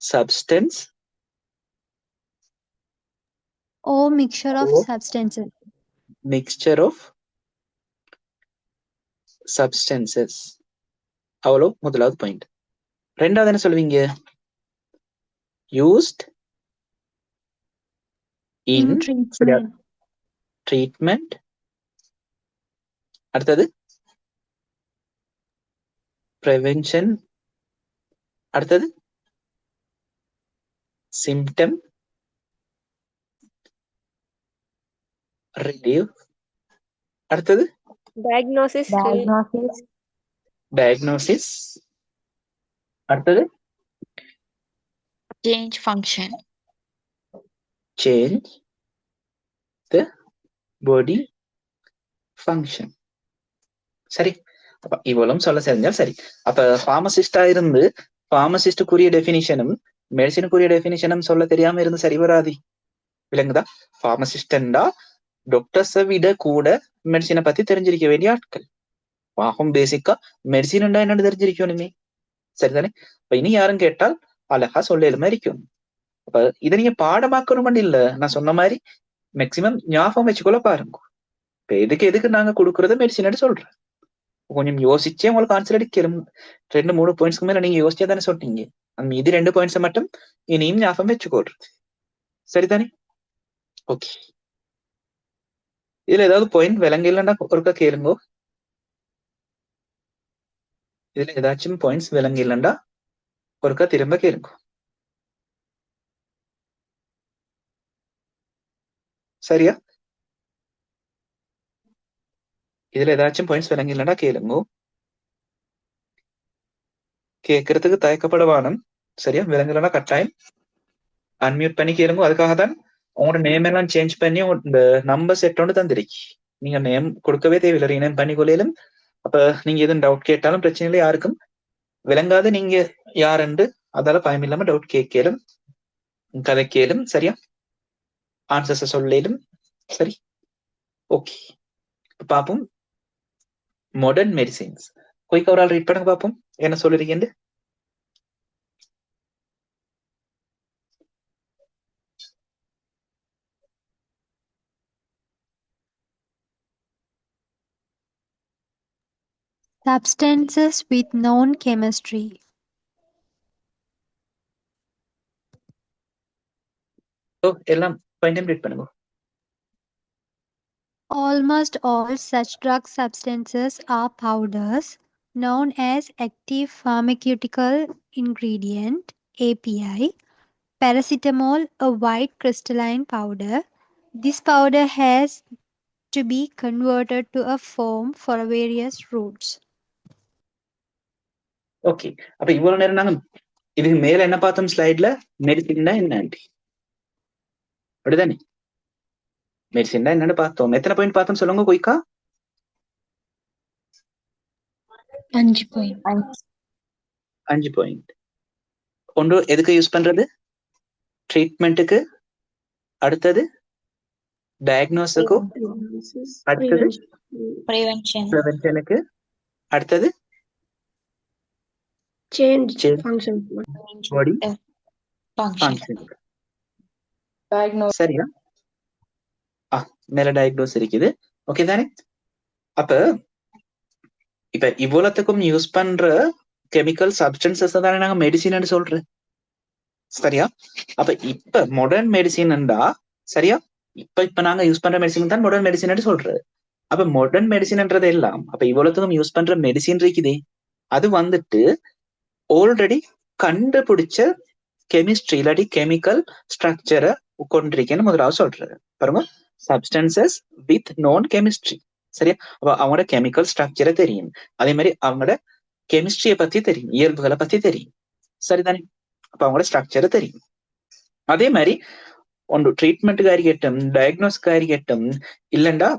Substance Or mixture of or substances. mixture of substances. அவ்வளோ முதலாவது பாயிண்ட். ரெண்டாவது என்ன சொல்லுவீங்க? used in treatment. treatment. அடுத்தது prevention. அடுத்தது symptom, relief. அடுத்தது diagnosis, diagnosis. அடுத்தது Change function. change the body function. சரி, அப்ப இவ்வளவும் சொல்ல தெரிஞ்சால் சரி. அப்ப பார்மசிஸ்டா இருந்து பார்மசிஸ்டுக்குரிய டெபினிஷனும் மெடிசினுக்குரிய டெபினிஷனும் சொல்ல தெரியாம இருந்து சரி வராது. விளங்குதா? பார்மசிஸ்டா டாக்டர்ஸை விட கூட மெடிசினை பத்தி தெரிஞ்சிருக்க வேண்டிய ஆட்கள். பாகம் பேசிக்கா மெடிசின் என்னன்னு தெரிஞ்சிருக்கணுமே. சரிதானே? இப்ப இனி யாரும் கேட்டால் அழகா சொல்ல எலுமா இருக்கும். அப்ப இதை நீங்க பாடமாக்கணும் இல்ல, நான் சொன்ன மாதிரி மேக்சிமம் ஞாபகம் வச்சுக்கொள்ள பாருங்க. இப்ப எதுக்கு நாங்க கொடுக்கறத மெடிசின் சொல்றேன். கொஞ்சம் யோசிச்சே உங்களுக்கு ஆன்சர் அடிக்கணும். 2-3 பாயிண்ட்ஸ்க்கு மேல நீங்க யோசிச்சா தானே சொல்றீங்க. அந்த மீதி 2 பாயிண்ட்ஸை மட்டும் இனியும் ஞாபகம் வச்சுக்கொள்றது. சரிதானே? ஓகே, இதுல ஏதாவது பாயிண்ட் விளங்க இல்லைன்னா ஒருக்கா கேளுங்க. இதுல ஏதாச்சும் பாயிண்ட்ஸ் விளங்க இல்லைண்டா ஒருக்கா திரும்ப கேளுங்க. சரியா? இதுல ஏதாச்சும் பாயிண்ட்ஸ் விளங்க இல்லைண்டா கேளுங்க. கேட்கறதுக்கு தயக்கப்படவானம். சரியா? விளங்கலன்னா கட்டாயம் அன்மியூட் பண்ணி கேளுங்க. அதுக்காக தான் உங்களோட நேம் எல்லாம் சேஞ்ச் பண்ணி இந்த நம்பர் செட் ஒன்று தந்திருக்கு. நீங்க நேம் கொடுக்கவே தேவையில்லை, ரீநேம் பண்ணி கொள்ளையிலும். அப்ப நீங்க எதுவும் டவுட் கேட்டாலும் பிரச்சனை இல்லை. யாருக்கும் விளங்காது நீங்க யாருண்டு அதால பயம் இல்லாம டவுட் கேட்கலும் கதை கேளும். சரியா? ஆன்சர்ஸ் சொல்லும். சரி, ஓகே. பார்ப்போம் மாடர்ன் மெடிசின்ஸ். குயிக்கா ஒரு ஆள் ரீட் பண்ணுங்க பார்ப்போம். என்ன சொல்லிருக்கீங்க? Substances with known chemistry. ஓ எல்லாம் பாயிண்ட் ரீட் பண்ணுங்க. Almost all such drug substances are powders known as active pharmaceutical ingredient API. Paracetamol, a white crystalline powder. This powder has to be converted to a foam for various routes. Okay, அப்ப இவ்வளவு நேரம் நாங்க இதுக்கு மேல என்ன பார்த்தோம்? ஸ்லைட்ல மெடிசின்னா என்ன aunty, அப்படிதானே? மெடிசின்னா என்னன்னு பார்த்தோம். எத்தனை பாயிண்ட் பார்த்தோம் சொல்லுங்க குயிக்கா? 5 point. 5 பாயிண்ட். ஒன்று எதுக்கு யூஸ் பண்றது? ட்ரீட்மெண்ட்டுக்கு. அடுத்தது டயக்னோஸுக்கும். அடுத்தது ப்ரிவென்ஷனுக்கு. அடுத்தது Change Change. function. பாடி function. ஃபங்க்ஷனுக்கு. Diagnose. சரியா? மேல டயக்னோஸ் இருக்குது. ஓகே தானே? அப்ப இப்ப இவ்வளவுக்கும் யூஸ் பண்ற கெமிக்கல் சப்ஸ்டன்சஸ் தானே நாங்க மெடிசின் சொல்றோம். சரியா? அப்ப இப்ப மாடர்ன் மெடிசின்டா, சரியா, இப்ப நாங்க யூஸ் பண்ற மெடிசின் தான் மாடர்ன் மெடிசின் சொல்றது. அப்ப மாடர்ன் மெடிசின்ன்றது எல்லாம் அப்ப இவ்வளவுக்கும் யூஸ் பண்ற மெடிசின் இருக்குதே, அது வந்துட்டு ஆல்ரெடி கண்டுபிடிச்ச கெமிஸ்ட்ரி இல்லாட்டி கெமிக்கல் ஸ்ட்ரக்சரை கொண்டிருக்கேன்னு முதலாவது சொல்றது. பாருங்க, சப்ஸ்டன்சஸ் வித் நோன் கெமிஸ்ட்ரி. சரியா? அப்ப அவங்களோட கெமிக்கல் ஸ்ட்ரக்சரை தெரியும், அதே மாதிரி அவங்களோட கெமிஸ்ட்ரியை பத்தி தெரியும், இயல்புகளை பத்தி தெரியும். சரிதானே? அப்ப அவங்களோட ஸ்ட்ரக்சரை தெரியும். அதே மாதிரி ஒன்று ட்ரீட்மெண்ட்டுக்கு ஆയിരിக்கட்டும், டயக்னோஸ்க்கு ஆയിരിக்கட்டும், இல்லைண்டா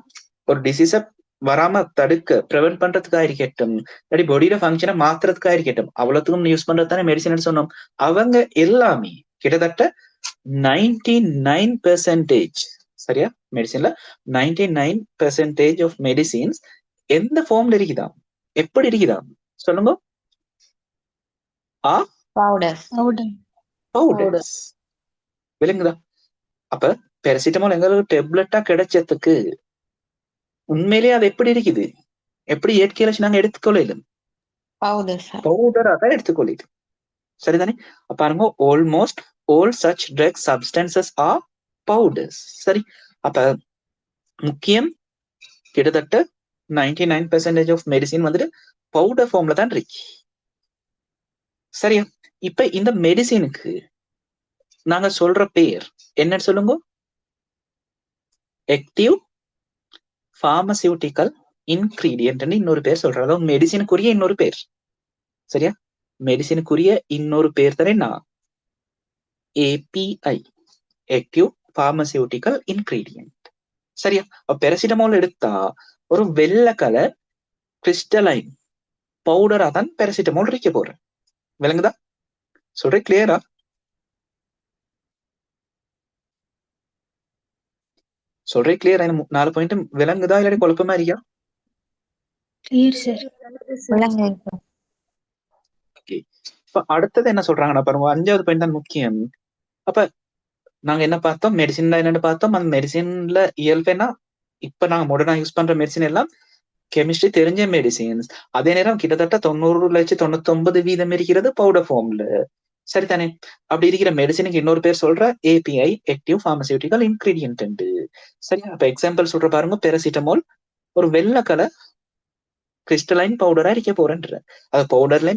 ஒரு டிசீஸ வராம தடுக்க ப்ரிவென்ட் பண்றதுக்கு ஆയിരിக்கட்டும், இல்லாட்டி பாடியோட ஃபங்க்ஷனை மாத்துறதுக்கு ஆയിരിக்கட்டும், அவ்வளவுக்கும் யூஸ் பண்றது தானே மெடிசின் சொன்னோம். அவங்க எல்லாமே கிட்டத்தட்ட 99%, சரியா, மெடிசின்ல 99% ஆஃப் மெடிசின்ஸ் எந்த ஃபார்ம்ல இருக்குதாம், எப்படி இருக்குதாம் சொல்லுங்க? Powders. பவுடர்ஸ். விளங்குதா? அப்ப பேராசிட்டமால் எங்களுக்கு டெப்லெட்டா கிடைச்சதுக்கு உண்மையிலேயே அது எப்படி இருக்குது, எப்படி இயற்கையில நாங்க எடுத்துக்கொள்ளும் Powders. பவுடரா தான் எடுத்துக்கொள்ளுது. சரிதானே? பாருங்க, almost all such drug substances are powders. சரி, அப்ப முக்கியம் கிட்டத்தட்ட 99% ஆஃப் மெடிசின் வந்துட்டு பவுடர் ஃபார்ம்ல தான் இருக்கு. சரியா? இப்ப இந்த மெடிசினுக்கு நாங்க சொல்ற பேர் என்னன்னு சொல்லுங்க? ஆக்டிவ் பார்மசியூட்டிக்கல் இன்கிரீடியன்ட் இன்னொரு பேர் சொல்றோம். அதாவது மெடிசினுக்குரிய இன்னொரு பேர். சரியா? மெடிசினுக்குரிய இன்னொரு பேர் தானே நான் ஏபிஐ, ஆக்டிவ் பார்மசியூட்டிக்கல் இன்கிரீடியன்ட். சரியா? பேராசிட்டமால் எடுத்தா ஒரு வெள்ளை கலர் கிறிஸ்டலைன் பவுடரா தான் பேராசிட்டமால் இருக்க போறேன். விளங்குதா? சொல்றேன், கிளியரா? சொல்றேன், கிளியரா? 4 பாயிண்ட் விளங்குதா இல்லாட்டி குழப்பமா இருக்கியா? Clear, sir. ஓகே, இப்ப அடுத்தது என்ன சொல்றாங்கன்னா பாருங்க, 5வது பாயிண்ட் தான் முக்கியம். அப்ப நாங்க என்ன பார்த்தோம்? மெடிசின் என்னன்னு பார்த்தோம். அந்த மெடிசின்ல இயல்புனா இப்ப நாங்க மாடர்னா யூஸ் பண்ற மெடிசின் எல்லாம் கெமிஸ்ட்ரி தெரிஞ்ச மெடிசின்ஸ். அதே நேரம் கிட்டத்தட்ட 99% இருக்கிறது பவுடர் ஃபார்ம்ல. சரிதானே? அப்படி இருக்கிற மெடிசினுக்கு இன்னொரு பேர் சொல்ற ஏபிஐ, ஆக்டிவ் பார்மசியூட்டிக்கல் இன்கிரீடியன்ட். சரியா? அப்ப எக்ஸாம்பிள் சொல்ற பாருங்க, பேராசிட்டமால் ஒரு வெள்ளை கலர் கிறிஸ்டலைன் பவுடரா இருக்க போறேன்ற. அது பவுடர்ல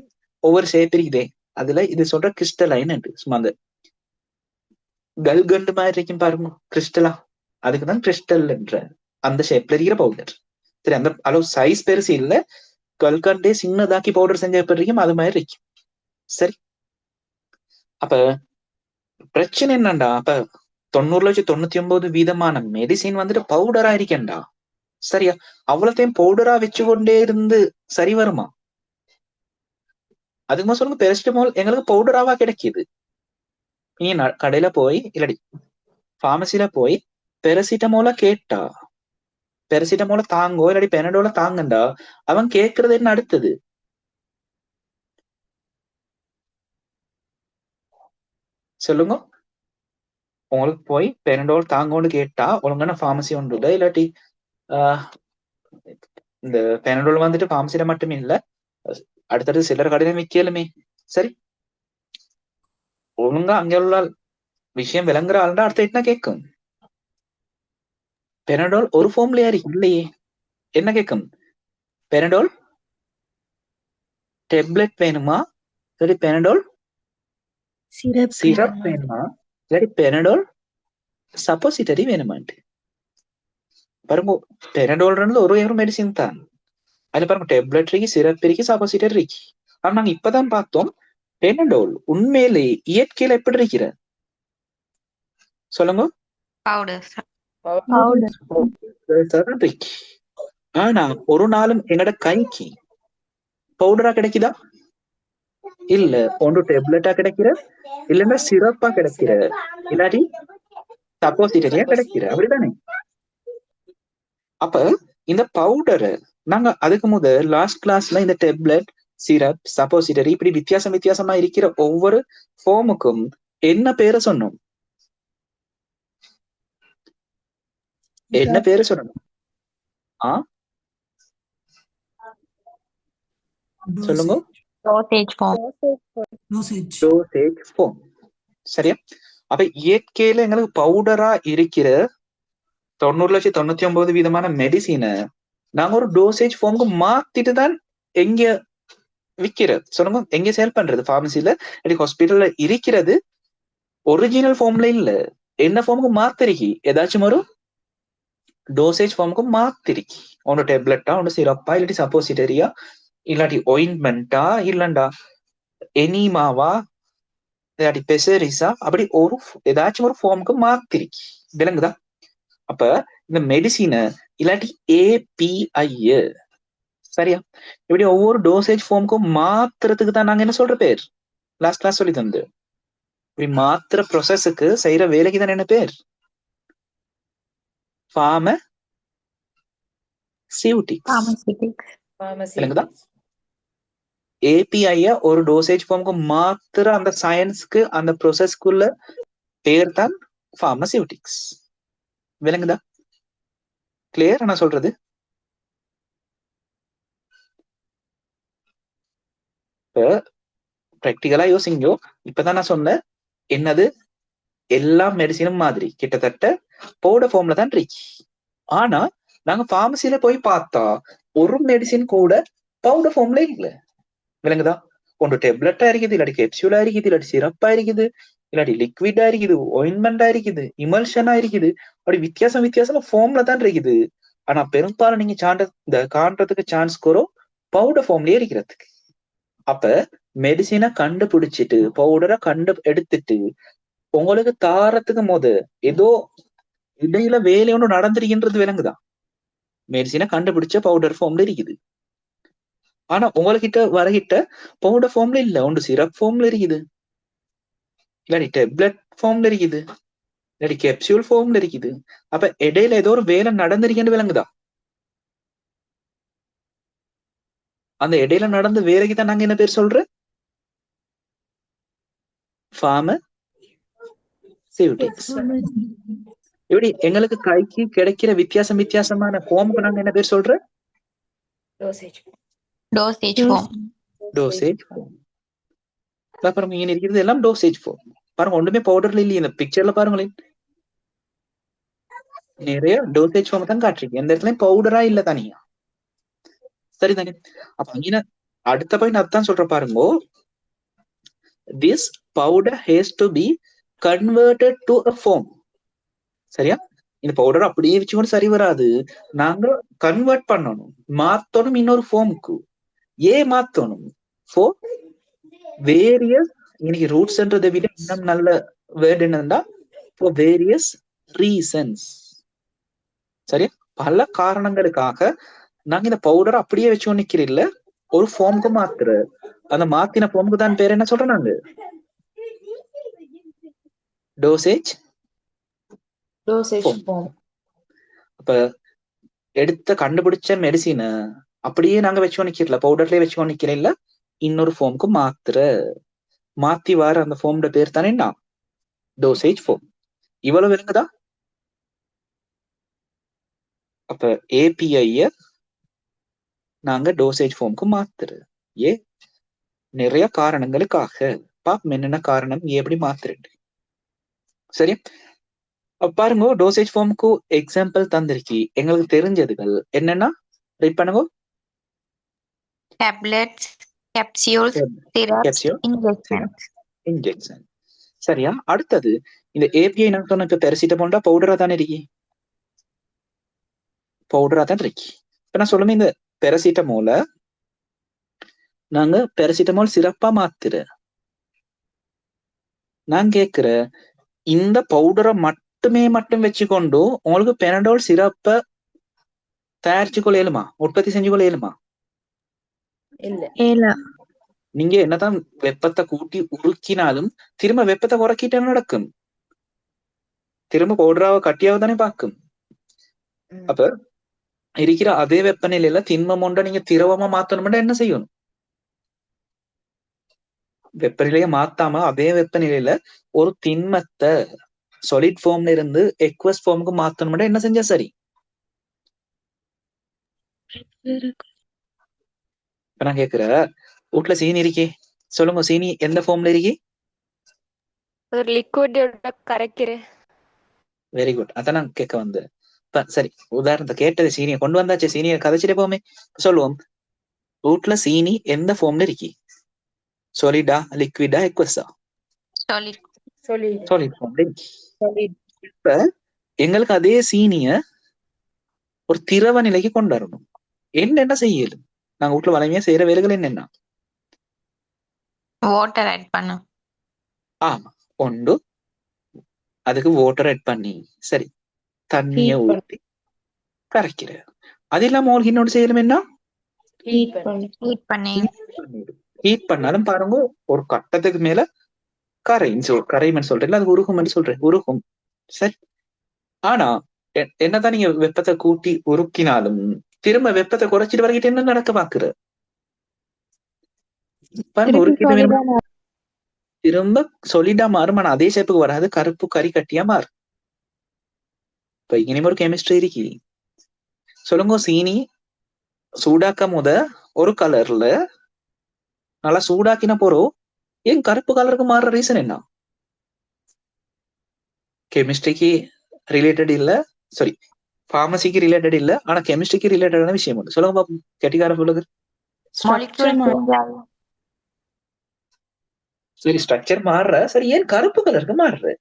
ஒவ்வொரு ஷேப் இருக்குதே, அதுல இது சொல்ற கிறிஸ்டலைன் சும்மா அந்த கல்கண்டு மாதிரி இருக்கும் பாருங்க கிறிஸ்டலா, அதுக்குதான் கிறிஸ்டல்ன்ற அந்த ஷேப்ல இருக்கிற பவுடர். சரி, அந்த அளவு சைஸ் பெருசு இல்ல, கல்கண்டே சின்னதாக்கி பவுடர் செஞ்ச எப்படி இருக்கும் அது மாதிரி இருக்கும். சரி, அப்ப பிரச்சனை என்னண்டா, அப்ப 99% மெடிசின் வந்துட்டு பவுடரா இருக்கேன்டா. சரியா? அவ்வளத்தையும் பவுடரா வச்சு கொண்டே இருந்து சரி வருமா? அதுக்குமா சொல்லுங்க, பேராசிட்டமால் எங்களுக்கு பவுடராவா கிடைக்குது. நீ கடையில போய் இல்லாடி பார்மசில போய் பேராசிட்டமால கேட்டா, பேராசிட்டமால தாங்கோ இல்லாடி பெனடோல தாங்கண்டா, அவன் கேட்கறது என்ன அடுத்தது? சொல்லுங்க. உங்களுக்கு போய் பெனடோல் தாங்கன்னு கேட்டா ஒழுங்கான ஃபார்மசி ஒன்று இல்லை, இல்லாட்டி இந்த பெனடோல் வந்துட்டு ஃபார்மசியில மட்டுமே இல்ல, அடுத்தடுத்து சில்லறை கடையில விற்கலுமே. சரி, ஒழுங்கா அங்க உள்ள விஷயம் விளங்குற ஆளுடா அடுத்த என்ன கேட்கும்? பெனடோல் ஒரு ஃபார்ம்லயா இருக்கு இல்லையே, என்ன கேட்கும்? பெனடோல் டேப்லெட் வேணுமா, இல்லாட்டி பெனடோல் Syrup. சிரப் வேணுமா, இல்லாட்டி பெனடோல் சப்போசிட்டரி வேணுமான்ட்டு. பாருங்க, பெனடோல்ன்றது ஒரு மெடிசின் தான். அதுல பாருங்க டேப்லெட் இருக்கு, சிரப் இருக்கு, சப்போசிட்டரி இருக்கு. ஆனா நாங்க இப்பதான் பார்த்தோம் பெனடோல் உண்மையிலே இயற்கையில எப்படி இருக்கிற சொல்லுங்க. Powders. Powder. இருக்கு. ஆனா ஒரு நாளும் எங்கட கைக்கு பவுடரா கிடைக்குதா? இல்ல. ஒன்று டேப்லெட்டா கிடைக்கிற, இல்லைன்னா சிரப்பா கிடைக்கிற, இல்லாட்டி சப்போசிட்டரியா கிடைக்கிற, அப்படிதானே? அப்ப இந்த பவுடரை நாங்க அதுக்கு முதல் லாஸ்ட் கிளாஸ்ல இந்த டேப்லெட், சிரப், சப்போசிட்டரி இப்படி வித்தியாசமா இருக்கிற ஒவ்வொரு ஃபார்முக்கும் என்ன பேரை சொன்னோம்? என்ன பேரு சொல்லணும்? சொல்லுங்க. Dosage form. Dosage form. சரியா? அப்ப இயற்கையில எங்களுக்கு பவுடரா இருக்கிற 90,99% மெடிசினை நாங்க ஒரு டோசேஜ் ஃபார்முக்கு மாத்திட்டு தான் எங்க விற்கிற சொல்லுங்க, எங்க சேல் பண்றது? பார்மசில ஹாஸ்பிட்டல்ல இருக்கிறது ஒரிஜினல் ஃபார்ம்ல இல்ல, என்ன ஃபார்முக்கு மாத்திருக்கி? ஏதாச்சும் ஒரு டோசேஜ் ஃபார்முக்கு மாத்திருக்கி. ஒன்று டேப்லெட்டா, ஒன்று சிரப்பா, இல்லாட்டி சப்போசிட்டரியா, இல்லாட்டி ஒயின்மெண்டா, இல்லண்டா எனிமாவா, இல்லாட்டி பெசரிஸா, அப்படி ஒரு ஏதாச்சும் ஒரு ஃபார்முக்கு மாத்திருக்கி. விளங்குதா? அப்ப இந்த மெடிசினை இல்லாட்டி ஏபிஐ சரியா, இப்படி ஒவ்வொரு டோசேஜ் ஃபார்முக்கும் மாத்துறதுக்கு தான் நாங்க என்ன சொல்ற பேர் லாஸ்ட் கிளாஸ் சொல்லி தந்து, இப்படி மாத்திர ப்ரொசஸுக்கு செய்யற வேலைக்கு தான் என்ன பேர்? Pharmaceutics. ஏபிஐ ஒரு டோசேஜ் ஃபார்முக்கு மாத்திர அந்த சயின்ஸ்க்கு அந்த ப்ரொசஸ்க்குள்ள பேர் தான் பார்மசியூட்டிக்ஸ். விளங்குதா? கிளியர் நான் சொல்றது? இப்ப பிராக்டிகலா யோசிங்கோ. இப்பதான் நான் சொன்னேன் என்னது, எல்லா மெடிசினும் மாதிரி கிட்டத்தட்ட பவுடர் ஃபார்ம்ல தான் இருக்கு. ஆனா நாங்க பார்மசியில போய் பார்த்தா ஒரு மெடிசின் கூட பவுடர் ஃபார்ம்ல இல்ல. விளங்குதா? ஒன்று டேப்லெட்டா இருக்குது, இல்லாட்டி கேப்சூலா இருக்குது, இல்லாட்டி சிரப்பா இருக்குது, இல்லாட்டி லிக்விடா இருக்குது, ஒயின்மெண்டா இருக்குது, இமல்ஷனா இருக்குது, அப்படி வித்தியாசமா ஃபார்ம்ல தான் இருக்குது. ஆனா பெரும்பாலும் நீங்க இந்த காண்றதுக்கு சான்ஸ் கூறோம் பவுடர் ஃபார்ம்லயே இருக்கிறதுக்கு. அப்ப மெடிசினை கண்டுபிடிச்சிட்டு பவுடரை எடுத்துட்டு உங்களுக்கு தாரத்துக்கு போது ஏதோ இடையில வேலை ஒன்று நடந்திருக்கின்றது. விளங்குதான்? மெடிசினை கண்டுபிடிச்ச பவுடர் ஃபார்ம்ல இருக்குது, ஆனா உங்ககிட்ட வரகிட்ட பவுடர் ஃபார்ம்ல இல்ல, ஒன்று சிரப் ஃபார்ம்ல இருக்குது, இல்லாட்டி டேப்லெட் ஃபார்ம்ல இருக்குது, இல்லாட்டி கேப்சூல் ஃபார்ம்ல இருக்குது. அப்ப இடையில ஏதோ ஒரு வேலை நடந்திருக்குன்னு விளங்குதா? அந்த இடையில நடந்த வேலைக்கு தான் நாங்க என்ன பேர் சொல்ற? பார்மசியூட்டிக்ஸ். இப்படி எங்களுக்கு கைக்கு கிடைக்கிற வித்தியாசமான ஃபார்முக்கு நாங்க என்ன பேர் சொல்ற? Dosage form. Dosage form. அப்புறம் இங்க இருக்கிறது எல்லாம் டோசேஜ் ஃபார்ம். பாருங்க, ஒன்றுமே பவுடர்ல இல்லையே. இந்த பிக்சர்ல பாருங்களேன், நிறைய டோசேஜ் ஃபார்ம் தான் காட்டுறீங்க, எந்த இடத்துலயும் பவுடரா இல்ல தனியா. சரிதானே? அப்ப இங்க அடுத்த பாயிண்ட் அதான் சொல்ற பாருங்க, this powder has to be converted to a form. சரியா? இந்த பவுடர் அப்படியே வச்சுக்கொண்டு சரி வராது, நாங்க கன்வெர்ட் பண்ணணும், மாத்தணும் இன்னொரு ஃபார்முக்கு. ஏன் மாத்தணும்? ஃபார் வேரியஸ், இன்னைக்கு ரூட்ஸ்ன்றதை விட இன்னும் நல்ல வேர்ட் என்னன்னா ஃபார் வேரியஸ் ரீசன்ஸ். சரியா? பல காரணங்களுக்காக நாங்க இந்த பவுடர் அப்படியே வச்சு நிக்கிறோம் இல்ல, ஒரு ஃபார்முக்கு மாத்துற. அந்த மாத்தின ஃபார்முக்கு தான் பேர் என்ன சொல்றோம் நாங்க? Dosage form. அப்ப எடுத்த கண்டுபிடிச்ச மெடிசினை அப்படியே நாங்க வச்சு நிக்கிறல, பவுடர்லயே வச்சு நிக்கிறோம் இல்ல, இன்னொரு ஃபார்முக்கு மாத்தி வர அந்த ஃபார்மோட பேர் தானே என்ன? Dosage form. இவ்வளவு விளங்குதா? அப்ப ஏபிஐய நாங்க டோசேஜ் ஃபார்முக்கு மாத்துறது நிறைய காரணங்களுக்காக. பாப்போம் என்னென்ன காரணம் எப்படி மாத்துறது. சரி, பாருங்க டோசேஜ் ஃபார்முக்கு எக்ஸாம்பிள் தந்திருக்கி. எங்களுக்கு தெரிஞ்சதுகள் என்னன்னா ரீட் பண்ணுங்க. Tablets, capsules, syrups, Capsule, injections. Injection. சரியா? அடுத்தது இந்த ஏபிஐ நான் சொன்ன இப்ப பெரசிட்டமோல்டா பவுடரா தானே இருக்கி, பவுடரா தான் இருக்கி. இப்ப நான் சொல்லுமே இந்த பெரசிட்டமோல நாங்க பெரசிட்டமால் சிறப்பா மாத்துற. நான் கேக்குற இந்த பவுடரை மட்டும் வச்சுக்கொண்டு உங்களுக்கு பெனடால் சிறப்ப தயாரிச்சு கொள்ளையிலுமா, உற்பத்தி செஞ்சு கொள்ளையிலுமா? இல்ல. நீங்க என்னதான் வெப்பத்தை கூட்டி உருக்கினாலும் திரும்ப வெப்பத்தை குறைக்கிட்டே நடக்கும். திரும்ப பவுடராவை கட்டியாவ தானே பார்க்கும். அப்ப இருக்கிற அதே வெப்பநிலையில திண்மம் ஒன்றை நீங்க திரவமா மாத்தணும்னா என்ன செய்யணும்? வெப்பநிலையை மாத்தாம அதே வெப்பநிலையில ஒரு திண்மத்தை சாலிட் ஃபார்ம்ல இருந்து எக்வஸ் ஃபார்முக்கு மாத்தணும்னா என்ன செஞ்சா சரி? இப்ப நான் கேக்குற வீட்டுல சீனி இருக்கே, சொல்லுங்க சீனி எந்த ஃபார்ம்ல இருக்கி? ஒரு லிக்விடோட கரைக்கிறேன். Very good. அதான் நான் கேட்க வந்து சரி உதாரணத்தை கேட்டது. சீனியை கொண்டு வந்தாச்சு, சீனியை கதைச்சிட்டு போமே. சொல்லுவோம் வீட்டுல சீனி எந்த ஃபார்ம்ல இருக்கி? சாலிடா, லிக்விடா, எக்வஸா? Solid. சாலிட் ஃபார்ம்ல இருக்கி. இப்ப எங்களுக்கு அதே சீனிய ஒரு திரவ நிலைக்கு கொண்டு வரணும். என்ன செய்யலும்? நாங்க வீட்டுல வளமையா செய்யற வேலைகள் என்னென்ன? Water add பண்ணு. ஆமா, ஒன்று அதுக்கு வாட்டர் ஆட் பண்ணி சரி தண்ணிய ஊற்றி கரைக்கிற. அது இல்லாம உங்களுக்கு இன்னொன்று செய்யலும் என்ன? Heat பண்ணி. ஹீட் பண்ணாலும் பாருங்க ஒரு கட்டத்துக்கு மேல கரைமன் சொல்றேன், அது உருகும்னு சொல்றேன், உருகும். சரி, ஆனா என்னதான் நீங்க வெப்பத்தை கூட்டி உருக்கினாலும் திரும்ப வெப்பத்தை குறைச்சிட்டு வரைக்கிட்டு என்ன நடக்க பாக்குற? திரும்ப சொலிடா மாறும். ஆனா அதே ஷேப்புக்கு வராது, கருப்பு கறி கட்டியா மாறும். இப்ப இனிமே ஒரு கெமிஸ்ட்ரி இருக்கு. சொல்லுங்க சீனி சூடாக்க ஒரு கலர்ல நல்லா சூடாக்கின போறோம் ஏன் கருப்பு கலருக்கு மாறுற ரீசன் என்ன? கெமிஸ்ட்ரிக்கு ரிலேட்டட் இல்ல, சாரி பார்மசிக்கு ரிலேட்டட் இல்ல, ஆனா கெமிஸ்ட்ரிக்கு ரிலேட்டடான விஷயம் உண்டு. சொல்லுங்க பாப்போம், கெட்டிக்கார சொல்லுங்க. சரி ஸ்ட்ரக்சர் மாறுற, சரி ஏன் கருப்பு கலருக்கு மாறுற?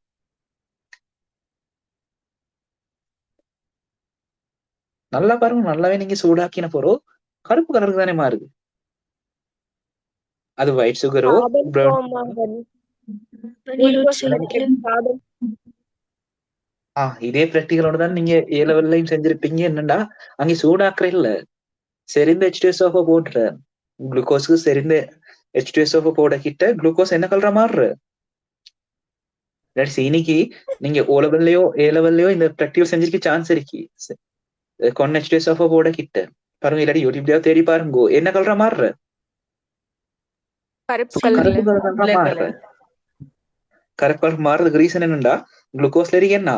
நல்லா பாருங்க, நல்லாவே நீங்க சூடாக்கின போறோம் கருப்பு கலருக்கு தானே மாறுது. அது ஒயிட் சுகரோ இதே பிராக்டிகலோட தான் நீங்க ஏ லெவல்லையும் செஞ்சிருப்பீங்க. என்னண்டா அங்கே சூடாக்குற இல்ல, செறிந்த H2SO4 போடுற குளுக்கோஸுக்கு செறிந்த H2SO4 போட கிட்ட குளுக்கோஸ் என்ன கலரா மாறுற? சீனிக்கு நீங்க ஓ லெவல்லையோ ஏ லெவல்லையோ இந்த பிராக்டிகல் செஞ்சிருக்க சான்ஸ் இருக்கு. கொன்ன H2SO4 போட கிட்ட பாருங்க, இல்லாட்டி யூடியூப்லயோ தேடி பாருங்க என்ன கலரா மாறுற? கருப்பு கலர் மாறுற. கருப்பு கலர் மாறுறதுக்கு ரீசன் என்னண்டா குளுக்கோஸ்ல இருக்கு என்ன?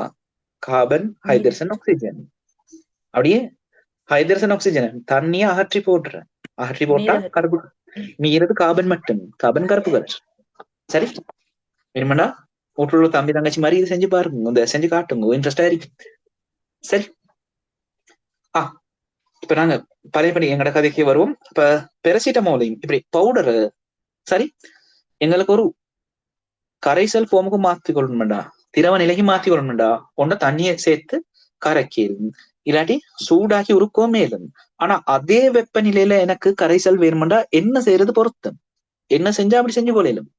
Carbon, hydrogen, oxygen. அப்படியே ஹைட்ரஜன் ஆக்சிஜன் தண்ணியா அகற்றி போடுற. அகற்றி போட்டா கருப்பு, மீறது கார்பன் மட்டும். கார்பன் கருப்பு கலர். சரி, வேணுமாடா வீட்டுல தம்பி தங்கச்சி மாதிரி இது செஞ்சு பாருங்க, இந்த செஞ்சு காட்டுங்க, இன்ட்ரெஸ்டா இருக்கு. சரி, இப்ப நாங்க பழையபடி எங்கட கதைக்கு வருவோம். இப்ப பெரசிட்டமோலையும் இப்படி பவுடரு சரி எங்களுக்கு ஒரு கரைசல் ஃபார்முக்கு மாத்தி கொள்ளணும்டா, திரவ நிலைக்கு மாத்தி கொள்ளணும்டா. ஒன்ன தண்ணியை சேர்த்து கரைக்கலும், இல்லாட்டி சூடாக்கி உருக்கோ மேலும். ஆனா அதே வெப்பநிலையில எனக்கு கரைசல் வேணும்டா என்ன செய்யறது பொருத்தம்? என்ன செஞ்சா அப்படி செஞ்சு கொள்ளையிலும்?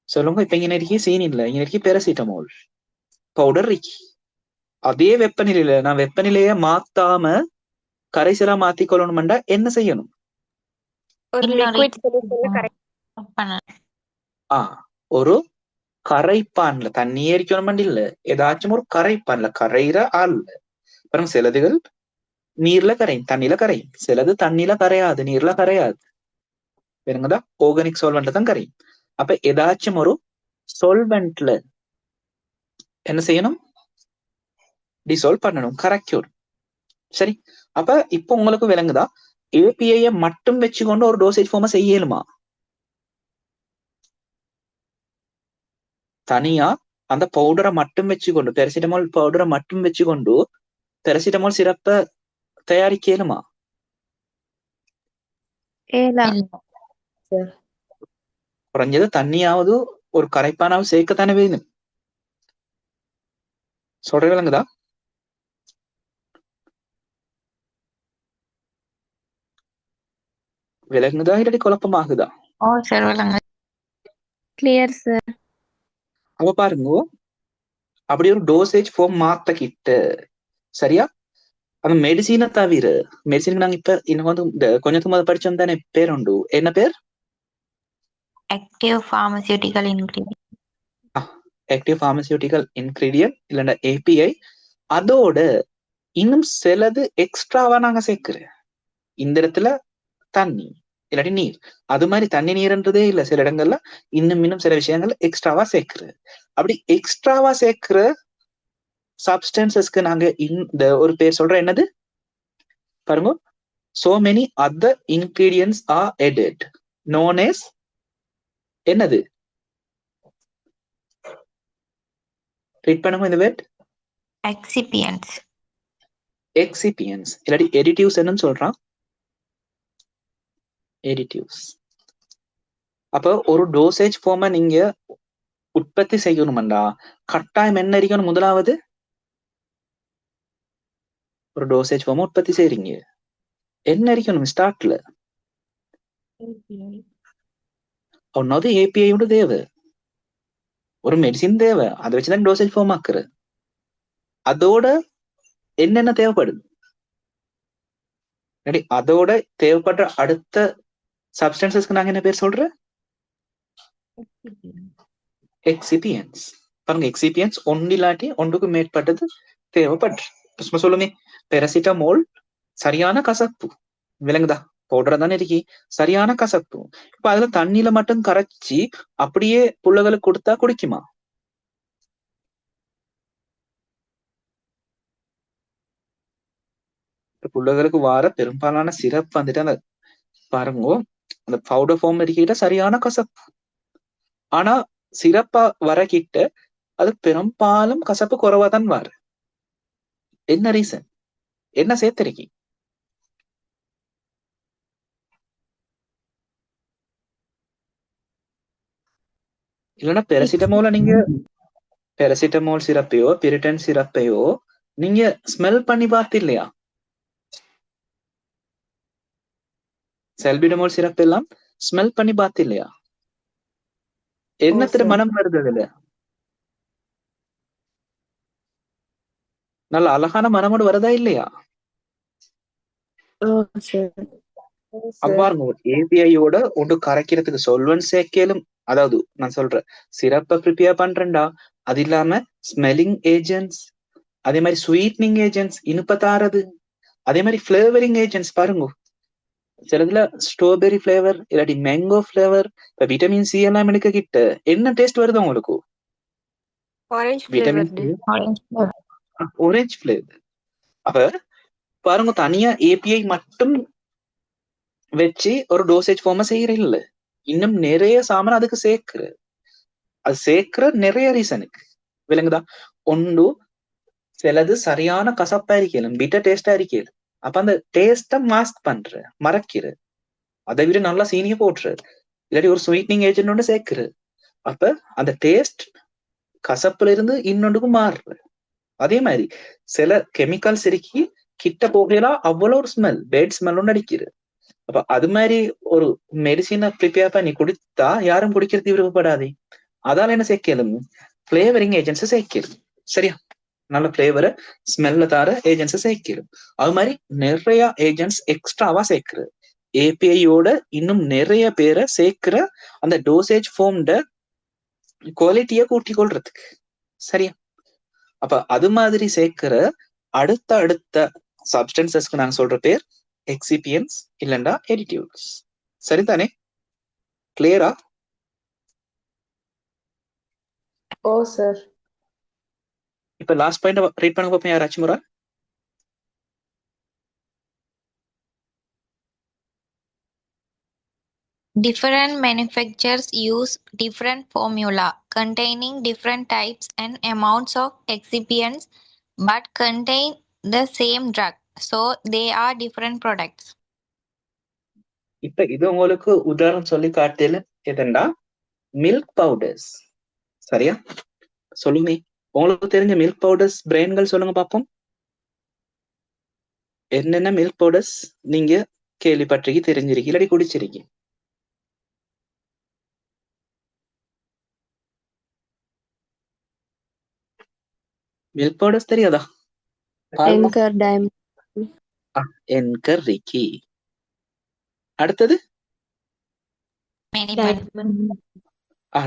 சொல்லுங்க. இப்ப இங்க இருக்கி சீனி இல்ல, இங்க இருக்கி பெரசிட்டமோல் பவுடர் இருக்கி. அதே வெப்பநிலையில நான் வெப்பநிலைய மாத்தாம கரைசலா மாத்தி கொள்ளணும்டா என்ன செய்யணும்? ஒரு கரைப்பான்ல தண்ணியே இருக்கணும் இல்ல, ஏதாச்சும் ஒரு கரைப்பான்ல கரைகிற ஆள். அப்புறம் சிலதுகள் நீர்ல கரையும், தண்ணியில கரையும். சிலது தண்ணியில கரையாது, நீர்ல கரையாது. வேணுங்கதா ஆர்கானிக் சால்வெண்ட்ல தான் கரையும். அப்ப ஏதாச்சும் ஒரு சொல்வெண்ட்ல என்ன செய்யணும்? டிசால்வ் பண்ணணும், கரைக்கணும். சரி, அப்ப இப்ப உங்களுக்கு விளங்குதா? ஏபிஐ மட்டும் வச்சுக்கொண்டு ஒரு டோசேஜ் ஃபார்மை செய்யலுமா? தனியா அந்த பவுடரை மட்டும் வச்சுக்கொண்டு, பெரசிட்டமால் பவுடரை மட்டும் வச்சுக்கொண்டு பெரசிட்டமால் சிறப்பை தயாரிக்கலுமா? ஏலா குறைஞ்சது தண்ணியாவது ஒரு கரைப்பானாவது சேர்க்கத்தானே வேணும். சொல்ற விளங்குதா? விளங்குதா இல்லாட்டி குழப்பமாகுதா? ஓ சார் விளங்க. Clear sir. அப்ப பாருங்க, அப்படி ஒரு டோசேஜ் ஃபார்ம் மாத்த கிட்ட சரியா அந்த மெடிசினை தவிர, மெடிசினுக்கு நாங்க இப்ப இன்னும் வந்து இந்த கொஞ்சத்துக்கு முதல் படிச்சோம் தானே, பேர் உண்டு. என்ன பேர்? Active pharmaceutical ingredient. Active pharmaceutical ingredient இல்லைன்னா ஏபிஐ. அதோட இன்னும் சிலது எக்ஸ்ட்ராவா நாங்க சேர்க்கிறேன். இந்த இடத்துல தண்ணி இல்லாட்டி நீர், அது மாதிரி தண்ணி நீர்ன்றதே இல்லை சில இடங்கள்ல. இன்னும் சில விஷயங்கள் எக்ஸ்ட்ராவா சேர்க்கிறது. அப்படி எக்ஸ்ட்ராவா சேர்க்கிற சப்ஸ்டன்சஸ்க்கு நாங்க இந்த ஒரு பேர் சொல்ற, என்னது பாருங்க. so many other ingredients are added, known as என்னது? ரீட் பண்ணுங்க இந்த வேர்ட். எக்ஸிபியன்ட்ஸ். எக்ஸிபியன்ஸ் இல்லாட்டி எடிட்டிவ்ஸ் என்னன்னு சொல்றான். எடிட்டிவ்ஸ். அப்ப ஒரு டோசேஜ் ஃபார்மை நீங்க உற்பத்தி செய்யணும்டா கட்டாயம் என்ன இருக்கணும்? முதலாவது ஒரு டோசேஜ் ஃபார்ம் உற்பத்தி செய்றீங்க, என்ன இருக்கணும் ஸ்டார்ட்ல? ஒன்னாவது ஏபிஐ தேவை, ஒரு மெடிசின் தேவை, அதை வச்சுதான் டோசேஜ் ஃபார்ம் ஆக்குற. அதோட என்னென்ன தேவைப்படுது? அதோட தேவைப்படுற அடுத்த சப்ஸ்டன்சஸ்க்கு நாங்க என்ன பேர் சொல்ற? எக்ஸிபியன்ஸ். பாருங்க, எக்ஸிபியன்ஸ் ஒன்று இல்லாட்டி ஒன்றுக்கு மேற்பட்டது தேவைப்படுற. சும்மா சொல்லுமே, பெரசிட்டமோல் சரியான கசப்பு, விளங்குதா? பவுடரா தானே இருக்கி, சரியான கசப்பு. இப்ப அதுல தண்ணியில மட்டும் கரைச்சி அப்படியே புள்ளைகளுக்கு கொடுத்தா குடிக்குமா? புள்ளைகளுக்கு வார பெரும்பாலான சிரப் வந்துட்டு அந்த பாருங்க, அந்த பவுடர் ஃபார்ம் இருக்கிட்ட சரியான கசப்பு. ஆனா சிறப்பா வர கிட்ட அது பெரும்பாலும் கசப்பு குறைவா தான் வர. என்ன ரீசன்? என்ன சேர்த்திருக்கி? இல்லைன்னா பெரசிட்டமோல நீங்க பெரசிட்டமோல் சிறப்பையோ பிரிட்டன் சிறப்பையோ நீங்க ஸ்மெல் பண்ணி பார்த்து இல்லையா? செல்பிடமோல் சிறப்பு எல்லாம் ஸ்மெல் பண்ணி பார்த்து இல்லையா? என்னத்துல மனம் வருது? அதுல நல்ல அழகான மனமோடு வருதா இல்லையா? அவ்வாறு ஏபிஐயோட ஒன்று கரைக்கிறதுக்கு சொல்வன் சேர்க்கலும். அதாவது நான் சொல்றேன், சிறப்பை ப்ரிப்பேர் பண்றேன்டா, அது இல்லாம ஸ்மெல்லிங் ஏஜென்ட்ஸ், அதே மாதிரி ஸ்வீட்னிங் ஏஜென்ட்ஸ், இனிப்பத்தாரது, அதே மாதிரி ஃபிளேவரிங் ஏஜென்ட்ஸ். பாருங்க, சிலதுல ஸ்ட்ராபெரி ஃபிளேவர் இல்லாட்டி மேங்கோ ஃபிளேவர். இப்ப விட்டமின் சி எல்லாம் எடுக்க கிட்ட என்ன டேஸ்ட் வருது உங்களுக்கு? Orange vitamin flavour. Orange flavour. அப்ப பாருங்க, தனியா ஏபிஐ மட்டும் வச்சு ஒரு டோசேஜ் ஃபார்மை செய்யற இல்ல, இன்னும் நிறைய சாமான் அதுக்கு சேர்க்கிற. அது சேர்க்கிற நிறைய ரீசனுக்கு, விளங்குதா? ஒன்று, சிலது சரியான கசப்பா இருக்கலும், பிட்டர் டேஸ்டா இருக்கல. அப்ப அந்த டேஸ்ட மாஸ்க் பண்ற, மறைக்கிற. அதை விட நல்லா சீனிய போட்டுற, இல்லாட்டி ஒரு ஸ்வீட்னிங் ஏஜென்ட் ஒன்று சேர்க்கிற. அப்ப அந்த டேஸ்ட் கசப்புல இருந்து இன்னொன்றுக்கு மாறுற. அதே மாதிரி சில கெமிக்கல்ஸ் இருக்கி கிட்ட போகலாம், அவ்வளவு ஒரு ஸ்மெல், பேட் ஸ்மெல் ஒன்று அடிக்கிற. அப்ப அது மாதிரி ஒரு மெடிசினை ப்ரிப்பேர் பண்ணி குடித்தா யாரும் குடிக்கிறது விருப்பப்படாது. அதால என்ன சேர்க்கலும்? ஃபிளேவரிங் ஏஜென்ட்ஸ் சேர்க்கிறது. சரியா? நல்ல ஃபிளேவரை ஸ்மெல்ல தார ஏஜென்ட்ஸ் சேர்க்கிறது. அது மாதிரி நிறைய ஏஜென்ட்ஸ் எக்ஸ்ட்ராவா சேர்க்கிறது. ஏபிஐயோட இன்னும் நிறைய பேரை சேர்க்கிற அந்த டோசேஜ் ஃபார்ம்ட குவாலிட்டியை கூட்டிக் கொள்றதுக்கு. சரியா? அப்ப அது மாதிரி சேர்க்கிற அடுத்த சப்ஸ்டன்சஸ்க்கு நாங்க சொல்ற பேர் எக்ஸிபியன்ஸ் இல்லண்டா எடிட்டிவ்ஸ். சரிதானே? கிளியரா? ஓ சார். இப்ப லாஸ்ட் பாயிண்ட் ரீட் பண்ண பார்ப்போம் யாராச்சும் முறை. Different manufacturers use different formula containing different types and amounts of excipients but contain the same drug. So they are different products. இப்ப இது உங்களுக்கு உதாரணம் சொல்லி காட்டல எதுண்டா மில்க் பவுடர்ஸ். சரியா? சொல்லுங்க, உங்களுக்கு தெரிஞ்ச மில்க் பவுடர்ஸ் பிராண்ட்கள் சொல்லுங்க பாப்போம். என்னென்ன மில்க் பவுடர்ஸ் நீங்க கேள்விப்பட்டிருக்கி, தெரிஞ்சிருக்கி, இல்லாட்டி குடிச்சிருக்கி? மில்க் பவுடர்ஸ் தெரியாதா? Anchor, Diamond. என்கர் ரிக்கி. அடுத்தது Many Diamond.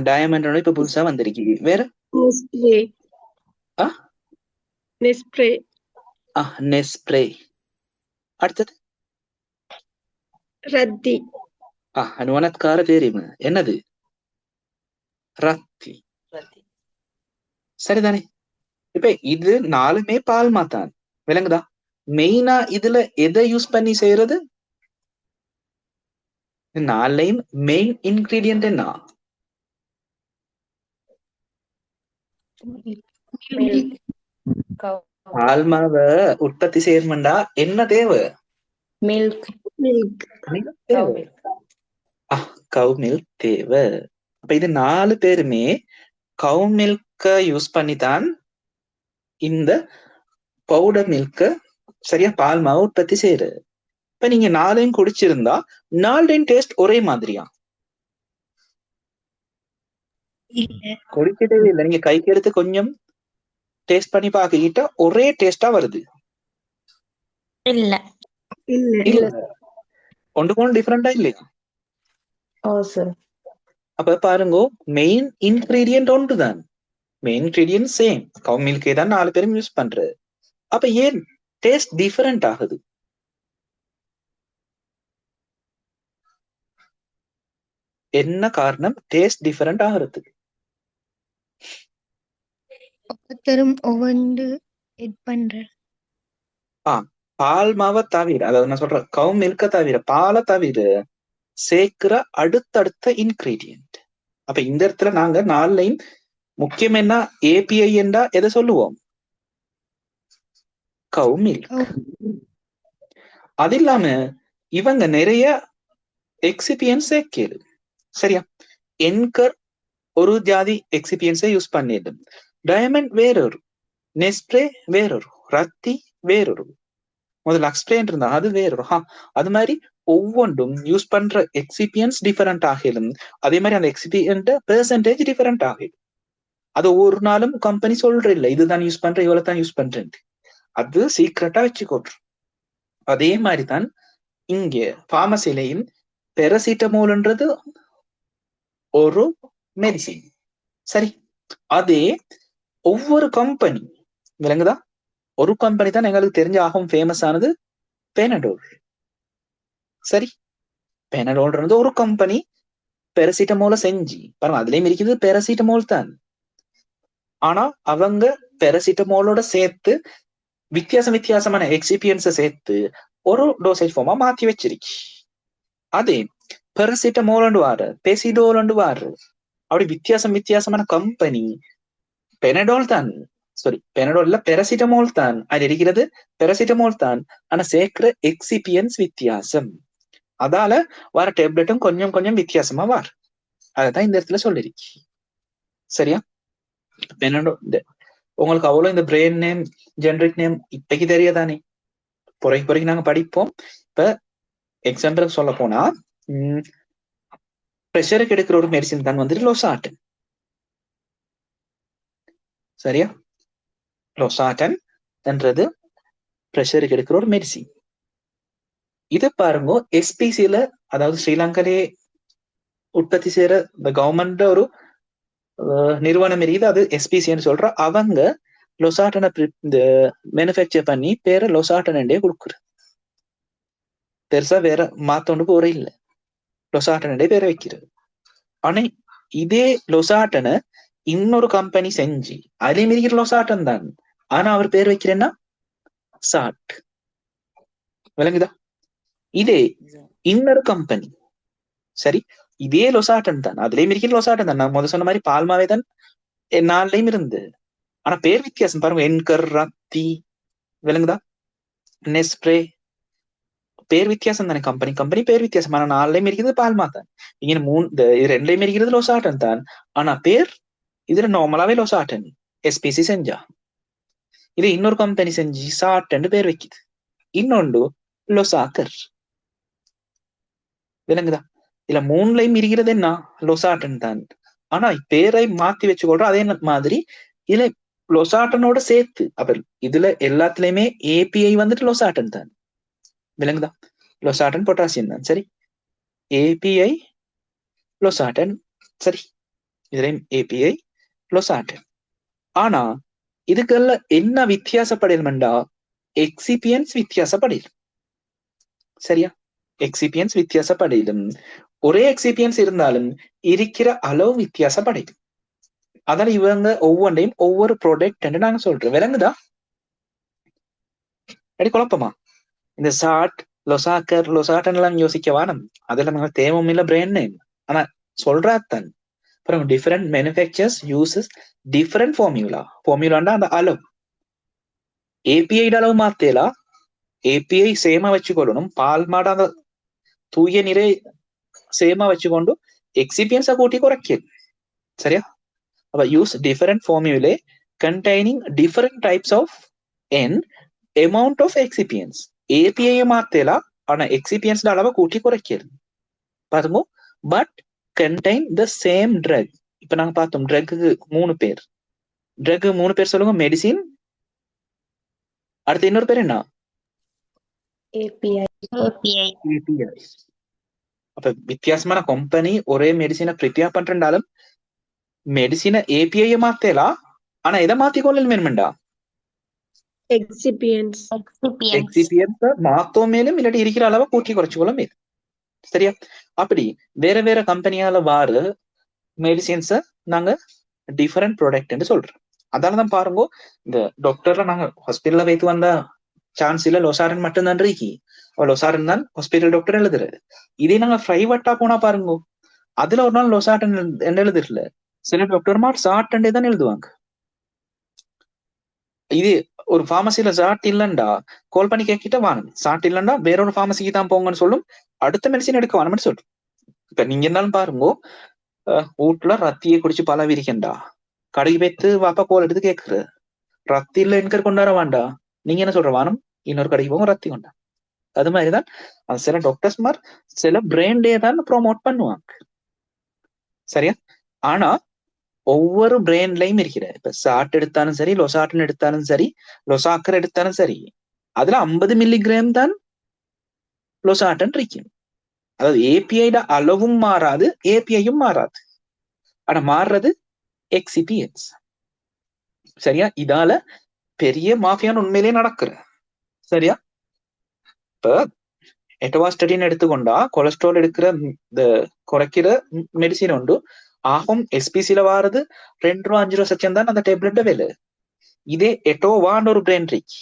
டயமண்டோட இப்ப புதுசா வந்திருக்கு. வேற Nestle. ஆ Nestle. நெஸ்ப்ரே. அடுத்தது Raddi. அனுவனத்கார தெரியுமா என்னது? ரத்தி. சரிதானே? இப்ப இது 4மே பால்மா தான், விளங்குதா? மெயினா இதுல எதை யூஸ் பண்ணி செய்யறது? 4லையும் மெயின் இன்கிரீடியன்ட் என்ன? Milk. Cow. பால்மாவை உற்பத்தி செய்யணும்டா என்ன தேவை? Milk. Milk. Milk Cow தேவை. milk. கவ் மில்க் தேவை. அப்ப இது 4 பேருமே கவ் மில்க யூஸ் பண்ணித்தான் இந்த பவுடர் மில்க, சரியா, பால்மாவை உற்பத்தி செய்யறது. இப்ப நீங்க 4லையும் குடிச்சிருந்தா 4லையும் டேஸ்ட் ஒரே மாதிரியா? குடிக்கவே இல்லை. நீங்க கைக்கு எடுத்து கொஞ்சம் டேஸ்ட் பண்ணி பாக்கிட்ட ஒரே டேஸ்டா வருது இல்ல. இல்ல, ஒன்றுக்கு ஒன்று டிஃபரெண்டா இல்லையா? ஓ சார். அப்ப பாருங்க, மெயின் இன்கிரீடியன்ட் ஒன்று தான், மெயின் இன்கிரீடியன்ட் சேம், கவ் மில்கே தான் 4 பேரும் யூஸ் பண்றது. அப்ப ஏன் டேஸ்ட் டிஃபரெண்ட் ஆகுது? என்ன காரணம் டேஸ்ட் டிஃபரெண்ட் ஆகிறதுக்கு? ஒவ்வொருத்தரும் ஒவ்வொன்று எட் பண்ற. பால் மாவை தவிர, அதாவது நான் சொல்றேன் கவ் மில்க தவிர, பாலை தவிர சேர்க்கிற அடுத்தடுத்த இன்கிரீடியன்ட். அப்ப இந்த இடத்துல நாங்க 4லையும் முக்கியம் என்ன? ஏபிஐ என்றா எதை சொல்லுவோம்? Cow milk. அது இல்லாம இவங்க நிறைய எக்ஸிபியன்ஸ் சேர்க்கிறது. சரியா? என்கர் ஒரு ஜாதி எக்ஸிபியன்ஸை யூஸ் பண்ணிடும், டயமண்ட் வேறொரு, நெஸ்ப்ரே வேறொரு, ரத்தி வேறொரு, முதல்ல அக்ஸ்பிரேன் இருந்தா அது வேறொரு. அது மாதிரி ஒவ்வொன்றும் யூஸ் பண்ற எக்ஸிபியன்ஸ் டிஃபரெண்ட் ஆகிடும். அதே மாதிரி அந்த எக்ஸிபியன்ட் பெர்சன்டேஜ் டிஃபரெண்ட் ஆகிடும். அது ஒரு நாளும் கம்பெனி சொல்ற இல்லை இதுதான் யூஸ் பண்ற, இவ்வளவு தான் யூஸ் பண்றேன், அது சீக்ரெட்டா வச்சுக்கோட்டும். அதே மாதிரிதான் இங்க பார்மசிலையும் பெரசிட்டமோல்ன்றது ஒரு மெடிசின். சரி, அதே ஒவ்வொரு கம்பெனி, விளங்குதா? ஒரு கம்பெனி தான் எங்களுக்கு தெரிஞ்ச ஆகும் ஃபேமஸ் ஆனது பெனடோல். சரி, பெனடோல்ன்றது ஒரு கம்பெனி பெரசிட்டமோல செஞ்சு பாருங்க, அதுலயும் இருக்குது பெரசிட்டமோல் தான். ஆனா அவங்க பெரசிட்டமோலோட சேர்த்து வித்தியாசமான எக்ஸிபியன்ஸை சேர்த்து ஒரு டோசேஜ் ஃபார்மா மாத்தி வச்சிருக்கு. அதே பெரசிட்டமோல் வாரு, பெசிடோல் வாரு, அப்படி வித்தியாசமான கம்பெனி பெனடோல் தான், சாரி பெனடோல்ல பெரசிட்டமோல் தான், அது இருக்கிறது பெரசிட்டமோல் தான், ஆனா சேர்க்கிற எக்ஸிபியன்ஸ் வித்தியாசம். அதால வர டேப்லெட்டும் கொஞ்சம் வித்தியாசமா வார். அதான் இந்த இடத்துல சொல்லிருக்கு. சரியா? பெனடோல் உங்களுக்கு அவ்வளவு இந்த பிரெயின் நேம், ஜெனரிக் நேம் இப்பைக்கு தெரியாதானே, பொறைக்கு நாங்க படிப்போம். இப்ப எக்ஸாம்பிள் சொல்ல போனா ப்ரெஷருக்கு எடுக்கிற ஒரு மெடிசின் தான் வந்துட்டு லோசாட்டன். சரியா? லோசாட்டன் என்றது ப்ரெஷருக்கு எடுக்கிற ஒரு மெடிசின். இது பாருங்க எஸ்பிசில, அதாவது ஸ்ரீலங்காலே உற்பத்தி செய்யற இந்த கவர்மெண்ட் ஒரு நிறுவனம் இருக்குது, அது எஸ்பிசின்னு சொல்ற. அவங்க லொசாட்டனை இந்த மேனுஃபேக்சர் பண்ணி பேரை லொசாட்டனே கொடுக்குறது. பெருசா வேற மாத்தொண்டு போற இல்லை, லொசாட்டனே பேரை வைக்கிறது. ஆனா இதே லொசாட்டனை இன்னொரு கம்பெனி செஞ்சு அதுலயும் இருக்கிற லொசாட்டன் தான், ஆனா அவர் பேர் வைக்கிறேன்னா சாட். விளங்குதா? இதே இன்னொரு கம்பெனி, சரி, இதே லொசாட்டன் தான், அதுலயும் இருக்கிற லொசாட்டன் தான், நான் முதல் சொன்ன மாதிரி பால்மாவே தான் நாலுலயும் இருந்து, ஆனா பேர் வித்தியாசம் பாருங்க. என்கர், ரத்தி, விளங்குதா, நெஸ்ப்ரே, பேர் வித்தியாசம் தானே, கம்பெனி கம்பெனி பேர் வித்தியாசம், ஆனா நாலுலயும் இருக்கிறது பால்மா தான். இங்க இது ரெண்டுலயும் இருக்கிறது லொசாட்டன் தான், ஆனா பேர் இதுல நார்மலாவே லொசாட்டன் எஸ்பிசி செஞ்சா. இது இன்னொரு கம்பெனி செஞ்சு சாட்டன் பேர் வைக்குது, இன்னொன்று லொசாக்கர். விளங்குதா? இதுல மூணுலயும் இருக்கிறது என்ன, லொசாட்டன் தான், ஆனா பேரை மாத்தி வச்சுக்கொள்றோம். அதே மாதிரி இதுல லொசாட்டனோட சேர்த்து, அப்ப இதுல எல்லாத்துலயுமே ஏபிஐ வந்துட்டு லொசாட்டன் தான். விளங்குதா? லொசாட்டன் பொட்டாசியம் தான். சரி, ஏபிஐ லொசாட்டன். சரி, இதுலயும் ஏபிஐ லொசாட்டன். ஆனா இதுக்கெல்லாம் என்ன வித்தியாசப்படலுமெண்டா, எக்ஸிபியன்ஸ் வித்தியாசப்படலும். சரியா? எக்ஸிபியன்ஸ் வித்தியாசப்படலும். ஒரே எக்ஸிபியன்ஸ் இருந்தாலும் இருக்கிற அளவு வித்தியாசப்படலும். அதால இவங்க ஒவ்வொன்றையும் ஒவ்வொரு ப்ராடக்ட் நாங்க சொல்றோம். விளங்குதா? அடி குழப்பமா? இந்த சாட், லொசாக்கர், லொசாட்டன் எல்லாம் யோசிக்க வானம், அதெல்லாம் நமக்கு தேவையும் இல்லை, பிராண்ட் நேம். ஆனா சொல்றாத்தான் அப்புறம் different manufacturers uses different formula. ஃபார்முலாண்டா அந்த அளவு, ஏபிஐ அளவு மாத்தேலா, ஏபிஐ சேமா வச்சுக்கொள்ளணும், பால் மாட அந்த தூய நிறை சேமா வச்சுக்கொண்டு எக்ஸிபியன்ஸை கூட்டி குறைக்க. சரியா? அப்ப use different formulae containing different types of and amount of excipients. API மாத்தேலா, ஆனா எக்ஸிபியன்ஸ் அளவை கூட்டி குறைக்கிறது பாருங்க. But contain the same drug. இப்ப நாங்க பார்த்தோம் ட்ரக்கு 3 பேர். ட்ரக் 3 பேர் சொல்லுங்க. மெடிசின், அடுத்து இன்னொரு பேர் என்ன, API. API. API. அப்ப வித்தியாசமான கம்பெனி ஒரே மெடிசினை ப்ரிப்பேர் பண்றாலும் மெடிசினை ஏபிஐ மாத்தேலா, ஆனா எதை மாத்திக்கொள்ளல் வேணுமெண்டா, Excipients. எக்ஸிபியன்ஸ் மாத்தோ மேலும் இல்லாட்டி இருக்கிற அளவை கூட்டி குறைச்சுக்கொள்ள மேலும். சரியா? அப்படி வேற வேற கம்பெனியால வார மெடிசின்ஸ நாங்க டிஃபரெண்ட் ப்ராடக்ட் சொல்றோம். அதனாலதான் பாருங்க, இந்த டாக்டர்ல நாங்க ஹாஸ்பிட்டல்ல வைத்து வந்தா சான்ஸ் இல்ல, லொசாரன் மட்டும் தான் இருக்கி, லொசாரன் தான் ஹாஸ்பிட்டல் டாக்டர் எழுதுறது. இதே நாங்க பிரைவேட்டா போனா பாருங்க, அதுல ஒரு நாள் லொசாட்டன் எழுதுறல, சில டாக்டர்மார் சாட்டன்டே தான் எழுதுவாங்க. இது ஒரு பார்மசில சாட் இல்லண்டா கால் பண்ணி கேட்கிட்ட வாங்க, சாட் இல்லண்டா வேற ஒரு பார்மசிக்கு தான் போங்கன்னு சொல்லும், அடுத்த மெடிசின் எடுக்க வாங்கன்னு சொல்லும். இப்ப நீங்க இருந்தாலும் பாருங்க, வீட்டுல ரத்தியை குடிச்சு பழவிருக்கேன்டா, கடைக்கு போய்த்து வாப்பா கோல் எடுத்து கேக்குற, ரத்தி இல்ல என்கர் கொண்டாட வேண்டா, நீங்க என்ன சொல்ற, வானம் இன்னொரு கடைக்கு போங்க ரத்தி கொண்டா. அது மாதிரிதான் சில டாக்டர்ஸ் மாதிரி சில பிராண்டே தான் ப்ரோமோட் பண்ணுவாங்க. சரியா? ஆனா ஒவ்வொரு பிராண்ட்லயும் இருக்கிற, இப்ப சாட் எடுத்தாலும் சரி, லொசாட்டன் எடுத்தாலும் சரி, லொசாக்கர் எடுத்தாலும் சரி, அதுல 50 மில்லிகிராம் தான் லொசாட்டன் இருக்கும். அதாவது ஏபிஐட அளவும் மாறாது, ஏபிஐயும் மாறாது, ஆனா மாறுறது எக்ஸிபியன்ஸ். சரியா? இதால பெரிய மாஃபியான்னு உண்மையிலேயே நடக்குற. சரியா? இப்ப எட்டவாஸ்டடின் எடுத்துக்கொண்டா கொலஸ்ட்ரால் எடுக்கிற குறைக்கிற மெடிசின் உண்டு, ஆகும் எஸ்பிசில வாரது 2 ரூபா 5 ரூபா சச்சம் தான் அந்த டேப்லெட் விலை. இதே எட்டோவான்னு ஒரு பிராண்ட் இருக்கு.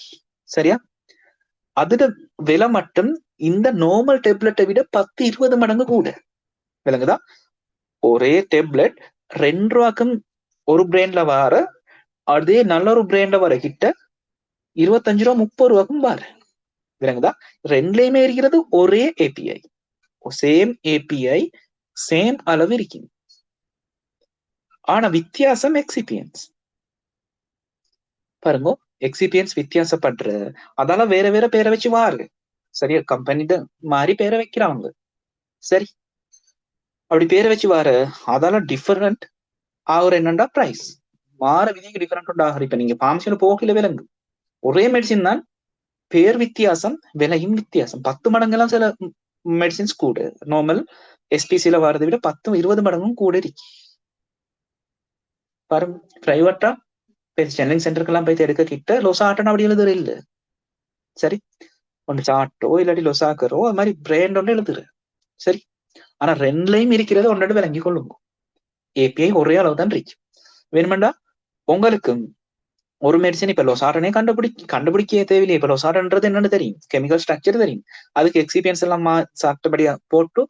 சரியா? அதுல விலை மட்டும் இந்த நார்மல் டேப்லெட்டை விட 10-20 மடங்கு கூட. விளங்குதா? ஒரே டேப்லெட் 2 ரூபாக்கும் ஒரு பிராண்ட்ல வார, அதே நல்ல ஒரு பிராண்ட்ல வர கிட்ட 25 ரூபா 30 ரூபாக்கும் வார. விளங்குதா? ரெண்டுலயுமே இருக்கிறது ஒரே ஏபிஐ, சேம் ஏபிஐ, சேம் அளவு இருக்கு, ஆனா வித்தியாசம் எக்ஸிபியன்ஸ். பாருங்க, எக்ஸிபியன்ஸ் வித்தியாசப்படுற, அதால வேற வேற பேரை வச்சு வாரு. சரியா? கம்பெனிட மாதிரி பேரை வைக்கிறாங்க. சரி, அப்படி பேரை வச்சு வார, அதால டிஃபரெண்ட் ஆகுற என்னண்டா பிரைஸ் மாற, விதிக்கு டிஃபரெண்ட் ஆகுற. இப்ப நீங்க பார்மசியில போகல விலங்கு ஒரே மெடிசின் தான், பேர் வித்தியாசம், விலையும் வித்தியாசம். 10 மடங்கெல்லாம் சில மெடிசின்ஸ் கூட நார்மல் எஸ்பிசில வரதை விட 10-20 மடங்கும் கூட இருக்கு. பாருங்க, பிரைவேட்டா சென்னை சென்டருக்கெல்லாம் போய் எடுக்க கிட்ட லொசாட்டன் அப்படி எழுதுற இல்ல. சரி, ஒன்று சாட்டோ இல்லாட்டி லொசாக்கரோ அது மாதிரி பிராண்ட் ஒன்று எழுதுற. சரி, ஆனா ரெண்டுலயும் இருக்கிறது ஒன்னோட விளங்கி கொள்ளுங்க, ஏபிஐ ஒரே அளவு தான் இருக்கு. வேணுமெண்டா உங்களுக்கு ஒரு மெடிசன் இப்ப லொசாட்டனே கண்டுபிடிக்க தேவையில்லை. இப்ப லொசாட்டன்றது என்னன்னு தெரியும், கெமிக்கல் ஸ்ட்ரக்சர் தெரியும், அதுக்கு எக்ஸிபியன்ஸ் எல்லாம் சாப்பிட்டபடியா போட்டு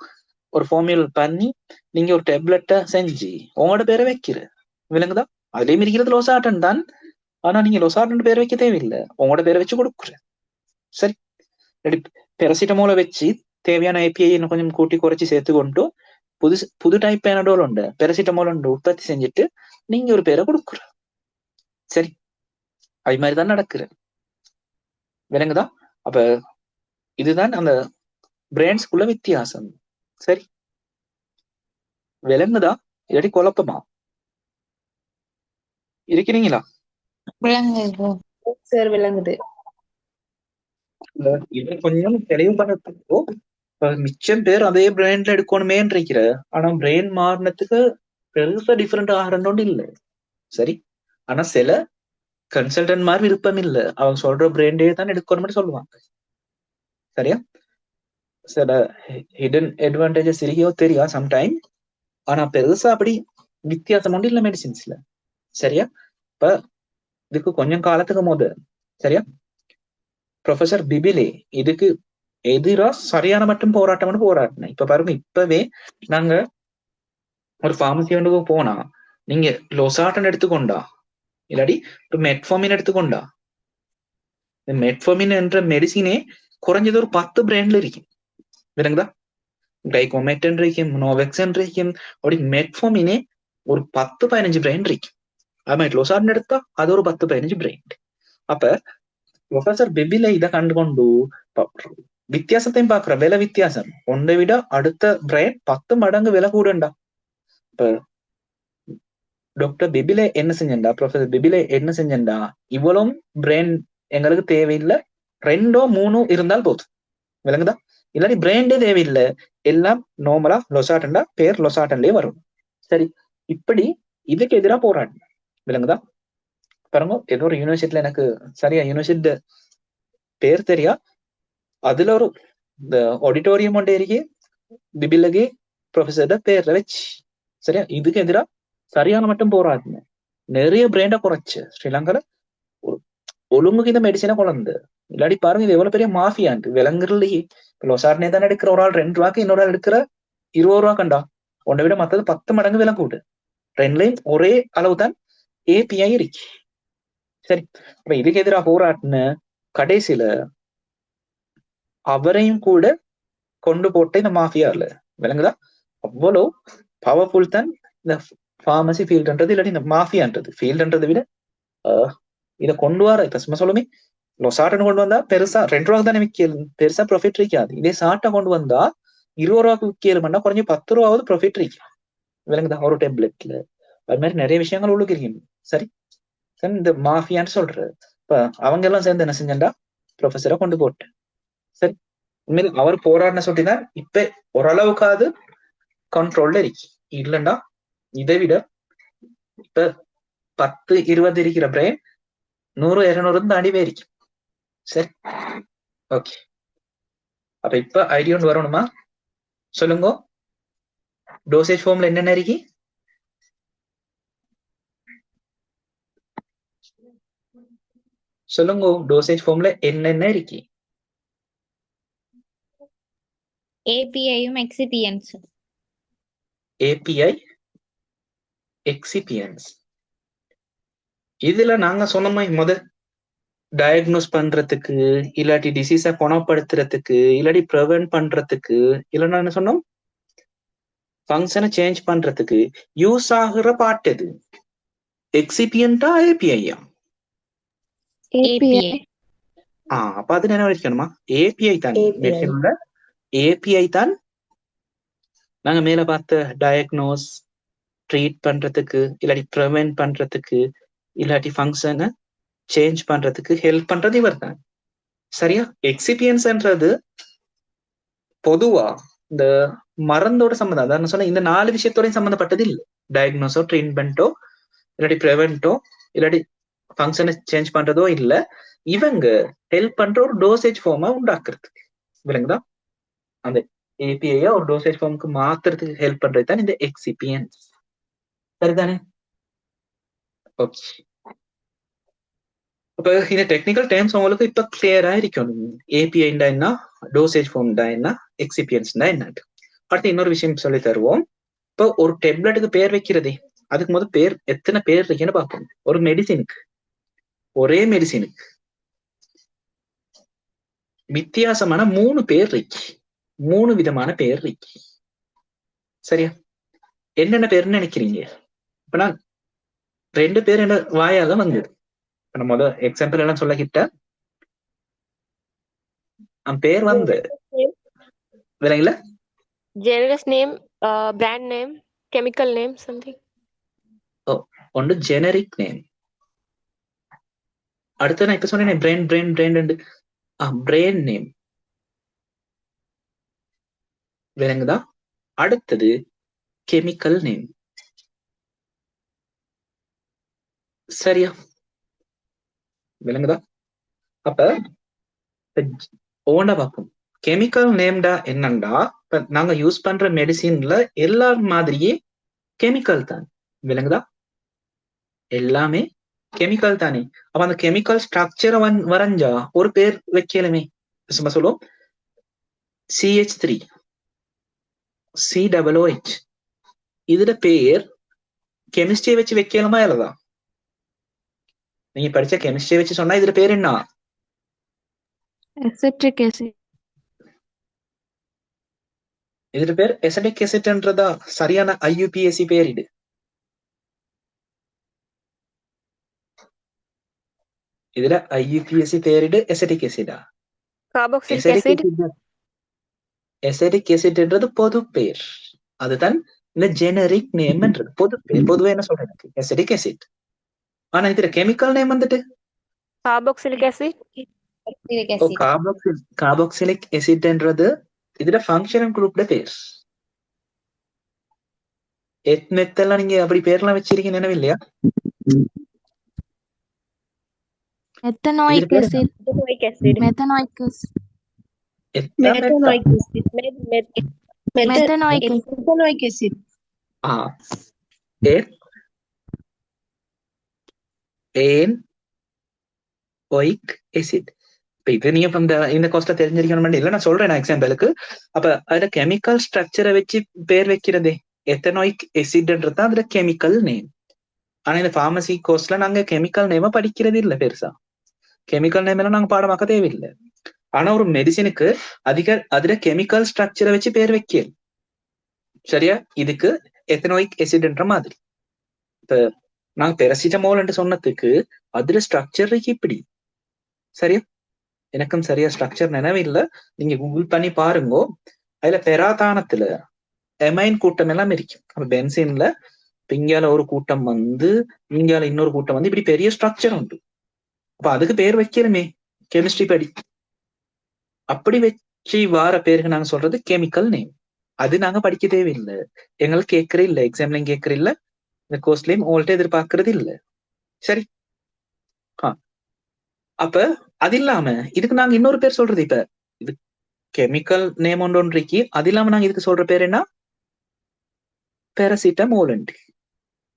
ஒரு ஃபார்முலா பண்ணி நீங்க ஒரு டேப்லெட்டை செஞ்சு உங்களோட பேரை வைக்கிற, விளங்குதா? அதுலயும் இருக்கிறது லொசாட்டன் தான், ஆனா நீங்க லொசாட்டன் பேர் வைக்க தேவையில்லை, உங்களோட பேரை வச்சு கொடுக்குற. சரி, பெரசிட்டமோலை வச்சு தேவையான ஏபிஐ இன்னும் கொஞ்சம் கூட்டி குறைச்சி சேர்த்து கொண்டு புது டைப் பேனடோல் உண்டு, பெரசிட்டமோல் உண்டு உற்பத்தி செஞ்சுட்டு நீங்க ஒரு பேரை கொடுக்குற. சரி, அது மாதிரிதான் நடக்குது, விளங்குதா? அப்ப இதுதான் அந்த பிராண்ட்ஸ்குள்ள வித்தியாசம். சரி, விளங்குதா? இல்லாட்டி குழப்பமா இருக்கிறீங்களா? விளங்குது. சார் விளங்குது. இதை கொஞ்சம் தெளிவுபடுத்தப்போ மிச்சம் பேர் அதே பிராண்ட்ல எடுக்கணுமேன்னு இருக்கிற, ஆனா பிராண்ட் மாறினத்துக்கு பெருசா டிஃபரெண்ட் ஆகிறோண்டு இல்லை. சரி, ஆனா சில கன்சல்டன்ட் மாதிரி விருப்பம் இல்லை, அவங்க சொல்ற பிராண்டே தான் எடுக்கணும்னு சொல்லுவாங்க. சரியா? சில ஹிடன் அட்வான்டேஜஸ் இருக்கோ தெரியா சம்டைம், ஆனா பெருசா அப்படி வித்தியாசம் ஒன்றும் இல்லை மெடிசின்ஸ்ல. சரியா? இப்ப இதுக்கு கொஞ்சம் காலத்துக்கு போது, சரியா, ப்ரொஃபசர் பிபிலே இதுக்கு எதிரா சரியான மட்டும் போராட்டம்னு போராட்டினேன். இப்ப பாருங்க, இப்பவே நாங்க ஒரு பார்மசி ஒன்று போனா நீங்க லொசாட்டன் எடுத்துக்கொண்டா இல்லாடி மெட்ஃபார்மின் எடுத்துக்கொண்டா, இந்த மெட்ஃபார்மின் என்ற மெடிசினே குறைஞ்சது ஒரு 10 பிராண்ட்ல இருக்கும், விளங்குதா? கிளைகோமெட்டன் இருக்கும், நோவெக்சன் இருக்கும், அப்படி மெட்ஃபார்மினே ஒரு 10-15 பிராண்ட் இருக்கும். அது மாதிரி லொசாட்டன் எடுத்தா அது ஒரு 10-15 பிராண்ட். அப்ப ப்ரொஃபசர் பெபில இதை கண்டுகொண்டு வித்தியாசத்தையும் பாக்குற, விலை வித்தியாசம் ஒன்றை விட அடுத்த பிராண்ட் 10 மடங்கு விலை கூடண்டா. இப்ப டாக்டர் பெபிலே என்ன செஞ்சா, ப்ரொஃபசர் பெபிலே என்ன செஞ்சா, இவ்வளவும் பிராண்ட் எங்களுக்கு தேவையில்லை, 2-3 இருந்தால் போதும், விளங்குதா? இல்லாட்டி பிராண்டே தேவையில்லை, எல்லாம் நார்மலா லொசாட்டன்டா பேர் லொசாட்டன்லயே வரும். சரி, இப்படி இதுக்கு எதிராக போராடின, விளங்குதா? பாருங்க, ஏதோ ஒரு யூனிவர்சிட்டியில எனக்கு சரியா யூனிவர்சிட்டி பேர் தெரியா, அதுல ஒரு இந்த ஆடிட்டோரியம் ஒன்றே இருக்கே பிபிலகே ப்ரொஃபசரோட பேர்ல வச்சு, சரியா, இதுக்கு எதிராக சரியான மட்டும் போராடின, நிறைய பிராண்டை குறைச்சு ஸ்ரீலங்கால ஒழுங்குக்கு இந்த மெடிசனை குழந்தை. இல்லாடி பாருங்க, இது எவ்வளவு பெரிய மாஃபியான்ட்டு விலங்குலயே. லொசாட்னே தான் எடுக்கிற ஒரு ஆள் 2 ரூபாய்க்கு, இன்னொரு ஆள் எடுக்கிற 20 ரூபா கண்டா, உன்னை விட மத்தது 10 மடங்கு விலை கூடு. ரெண்டுலையும் ஒரே அளவு தான் ஏபிஐ இருக்கு. சரி, அப்ப இதுக்கு எதிராக போராட்டின கடைசியில அவரையும் கூட கொண்டு போட்ட இந்த மாஃபியால, விளங்குதா? அவ்வளவு பவர்ஃபுல் தான் இந்த பார்மசி ஃபீல்டுன்றது, இல்லாட்டி இந்த மாஃபியான்றது. ஃபீல்டுன்றதை விட இதை கொண்டு வர, இப்ப சும்மா சொல்லுமே, லொசாட்டன் கொண்டு வந்தா பெருசா 2 ரூபாய்க்கு தானே விற்கலும், பெருசா ப்ராஃபிட் இருக்காது. இதே சாட்டை கொண்டு வந்தா 20 ரூபாய்க்கு விற்கலும்னா குறைஞ்ச 10 ரூபாவது ப்ராஃபிட் இருக்கும், விளங்குதா? ஒரு டேப்லெட்ல. அது மாதிரி நிறைய விஷயங்கள் உள்ளுக்கு இருக்கு. சரி, இந்த மாஃபியான்னு சொல்றது. இப்ப அவங்க எல்லாம் சேர்ந்து என்ன செஞ்சா, ப்ரொஃபஸரை கொண்டு போட்டு. சரி, உண்மையில அவர் போராடின சொல்லிதான் இப்ப ஓரளவுக்காவது கண்ட்ரோல்ல இருக்கு. இல்லைண்டா இதை விட இப்ப 10-20 இருக்கிற பிரெயின் 100-200 தாண்டி போயிருக்கும். சரி, ஓகே. அப்ப இப்ப ஐடியா ஒன்று வரணுமா? சொல்லுங்க, டோசேஜ் ஃபார்ம்ல என்னென்ன இருக்கு? சொல்லுங்க, டோசேஜ் ஃபார்ம்ல என்னென்ன இருக்கு? ஏபிஐயும் எக்ஸிபியன்ஸும். ஏபிஐ, எக்ஸிபியன்ஸ். இதுல நாங்க சொன்னோமா முதல் டயக்னோஸ் பண்றதுக்கு, இல்லாட்டி டிசீஸை குணப்படுத்துறதுக்கு, இல்லாட்டி ப்ரிவென்ட் பண்றதுக்கு, இல்லைன்னா என்ன சொன்னோம், ஃபங்க்ஷனை சேஞ்ச் பண்றதுக்கு யூஸ் ஆகுற பாட்டு எது? எக்ஸிபியன்டா ஏபிஐயா? ஏபிஐ. அப்ப அது என்ன வச்சுக்கணுமா, ஏபிஐ தான். மெடிசனோட ஏபிஐ தான் நாங்க மேல பார்த்த டயக்னோஸ், ட்ரீட் பண்றதுக்கு, இல்லாட்டி ப்ரிவென்ட் பண்றதுக்கு, இல்லாட்டி ஃபங்க்ஷனை சேஞ்ச் பண்றதுக்கு ஹெல்ப் பண்றது இவர் தான். சரியா? எக்ஸிபியன்ஸ்ன்றது பொதுவா இந்த மருந்தோட சம்பந்தம், அதான் சொன்ன இந்த 4 விஷயத்தோடையும் சம்பந்தப்பட்டது இல்லை. டயக்னோஸோ, ட்ரீட்மெண்ட்டோ, இல்லாட்டி ப்ரிவென்ட்டோ, இல்லாட்டி ஃபங்க்ஷனை சேஞ்ச் பண்றதோ இல்லை, இவங்க ஹெல்ப் பண்ற ஒரு டோசேஜ் ஃபார்மா உண்டாக்குறதுக்கு, விளங்குதா? அந்த ஏபிஐயா ஒரு டோசேஜ் ஃபார்முக்கு மாத்துறதுக்கு ஹெல்ப் பண்றது தான் இந்த எக்ஸிபியன்ஸ். சரிதானே? ஓகே. அப்ப இந்த டெக்னிக்கல் டேர்ம்ஸ் உங்களுக்கு இப்ப கிளியரா இருக்கணும். ஏபிஐண்டா என்ன, டோசேஜ் ஃபார்ம்டா என்ன, எக்ஸிபியன்ஸ்டா என்ன. அடுத்து இன்னொரு விஷயம் சொல்லி தருவோம். இப்போ ஒரு டெப்லெட்டுக்கு பேர் வைக்கிறதே, அதுக்கு முதல் பேர் எத்தனை பேர் இருக்குன்னு பார்ப்போம். ஒரு மெடிசினுக்கு, ஒரே மெடிசினுக்கு வித்தியாசமான 3 பேர் இருக்கு, 3 விதமான பேர் இருக்கு. சரியா? என்னென்ன பேர்னு நினைக்கிறீங்க? இப்ப நான் 2 பேர் என்ன வாயால வந்தது. இப்ப முத எக்ஸாம்பிள் எல்லாம் சொல்லக்கிட்ட பேர் வந்து விலங்குல Genus name, brand name, chemical name, something. ஒன்று ஜெனரிக் நேம். அடுத்து நான் இப்ப சொன்னேன் பிரெயின் நேம் விலங்குதா. அடுத்தது கெமிக்கல் நேம். சரியா? விலங்குதா. அப்ப ஓண்டா பார்ப்போம். கெமிக்கல் நேம்டா என்னண்டா, இப்ப நாங்க யூஸ் பண்ற மெடிசின்ல எல்லா மாதிரியே கெமிக்கல் தான். விலங்குதா. எல்லாமே கெமிக்கல் தானே. அப்ப அந்த கெமிக்கல் ஸ்ட்ரக்சரை வரைஞ்சா ஒரு பேர் வைக்கலுமே. சும்மா சொல்லுவோம் CH3 COOH. இதுல பேர் கெமிஸ்ட்ரியை வச்சு வைக்கலுமா இல்லதா? நீங்க படிச்ச கெமிஸ்ட்ரியை வச்சு சொன்னா இதுல பேர் என்ன? Acetic acid. இதுல பேர் எசடிக் எசிட்ன்றதா சரியான IUPAC பேர். இது இதுல IUPAC பேரிடு எசடிக் எசிடா? Carboxylic acid. எசடிக் எசிட்ன்றது பொது பேர், அதுதான் இந்த ஜெனரிக் நேம்ன்றது. பொது பேர், பொதுவா என்ன சொல்றது எசடிக் எசிட். ஆனா இதுல கெமிக்கல் நேம் வந்துட்டு Carboxylic acid. கார்பாக்சிலிக் எசிட்ன்றது இதுல ஃபங்க்ஷனல் குரூப்ல பேர். எத்தெல்லாம் நீங்க அப்படி பேர்லாம் வச்சிருக்கீங்க நினைவில்லையா? Ethanoic acid. Ethanoic acid. Methanoic acid. Methanoic acid. Methanoic acid. Methanoic acid. ஓயிக் எசிட். இப்ப இது நீங்க இந்த கோஸ்ட்ல தெரிஞ்சிருக்கணும் இல்ல, நான் சொல்றேன் எக்ஸாம்பிளுக்கு. அப்ப அதுல கெமிக்கல் ஸ்ட்ரக்சரை வச்சு பேர் வைக்கிறதே எத்தனாயிக் எசிட்ன்றது தான் அதுல கெமிக்கல் நேம். ஆனா இந்த பார்மசி கோர்ஸ்ல நாங்க கெமிக்கல் நேம படிக்கிறது இல்ல பெருசா. கெமிக்கல் நேம் எல்லாம் நாங்க பாடமாக்க தேவையில்லை. ஆனா ஒரு மெடிசினுக்கு அதுல கெமிக்கல் ஸ்ட்ரக்சரை வச்சு பேர் வைக்க. சரியா? இதுக்கு எத்தனாயிக் எசிட்ன்ற மாதிரி. இப்ப நாங்க பெரசிட்டமோல் சொன்னதுக்கு அதுல ஸ்ட்ரக்சர் இப்படி. சரியா? எனக்கும் சரியா ஸ்ட்ரக்சர் நினைவில்லை, நீங்க கூகுள் பண்ணி பாருங்க. அதுல பெராதானத்துல எமைன் கூட்டம் எல்லாம் இருக்கும். அப்ப பென்சின்ல இங்கால ஒரு கூட்டம் வந்து இங்கால இன்னொரு கூட்டம் வந்து இப்படி பெரிய ஸ்ட்ரக்சர் உண்டு. அப்ப அதுக்கு பேர் வைக்கணுமே கெமிஸ்ட்ரி படி. அப்படி வச்சு வார பேருக்கு நாங்க சொல்றது கெமிக்கல் நேம். அது நாங்க படிக்க தேவையில்லை, எங்களுக்கு கேட்கறே இல்லை, எக்ஸாம்லயும் கேட்கற இல்ல, இந்த கோர்ஸ்லயும் உங்கள்ட்ட எதிர்பார்க்கறது இல்லை. சரி? அப்ப அது இல்லாம இதுக்கு நாங்க இன்னொரு பேர் சொல்றது. இப்ப இது கெமிக்கல் நேம் ஒன்று, அது இல்லாம நாங்க இதுக்கு சொல்ற பேர் என்ன? பேரசிட்டமோல்.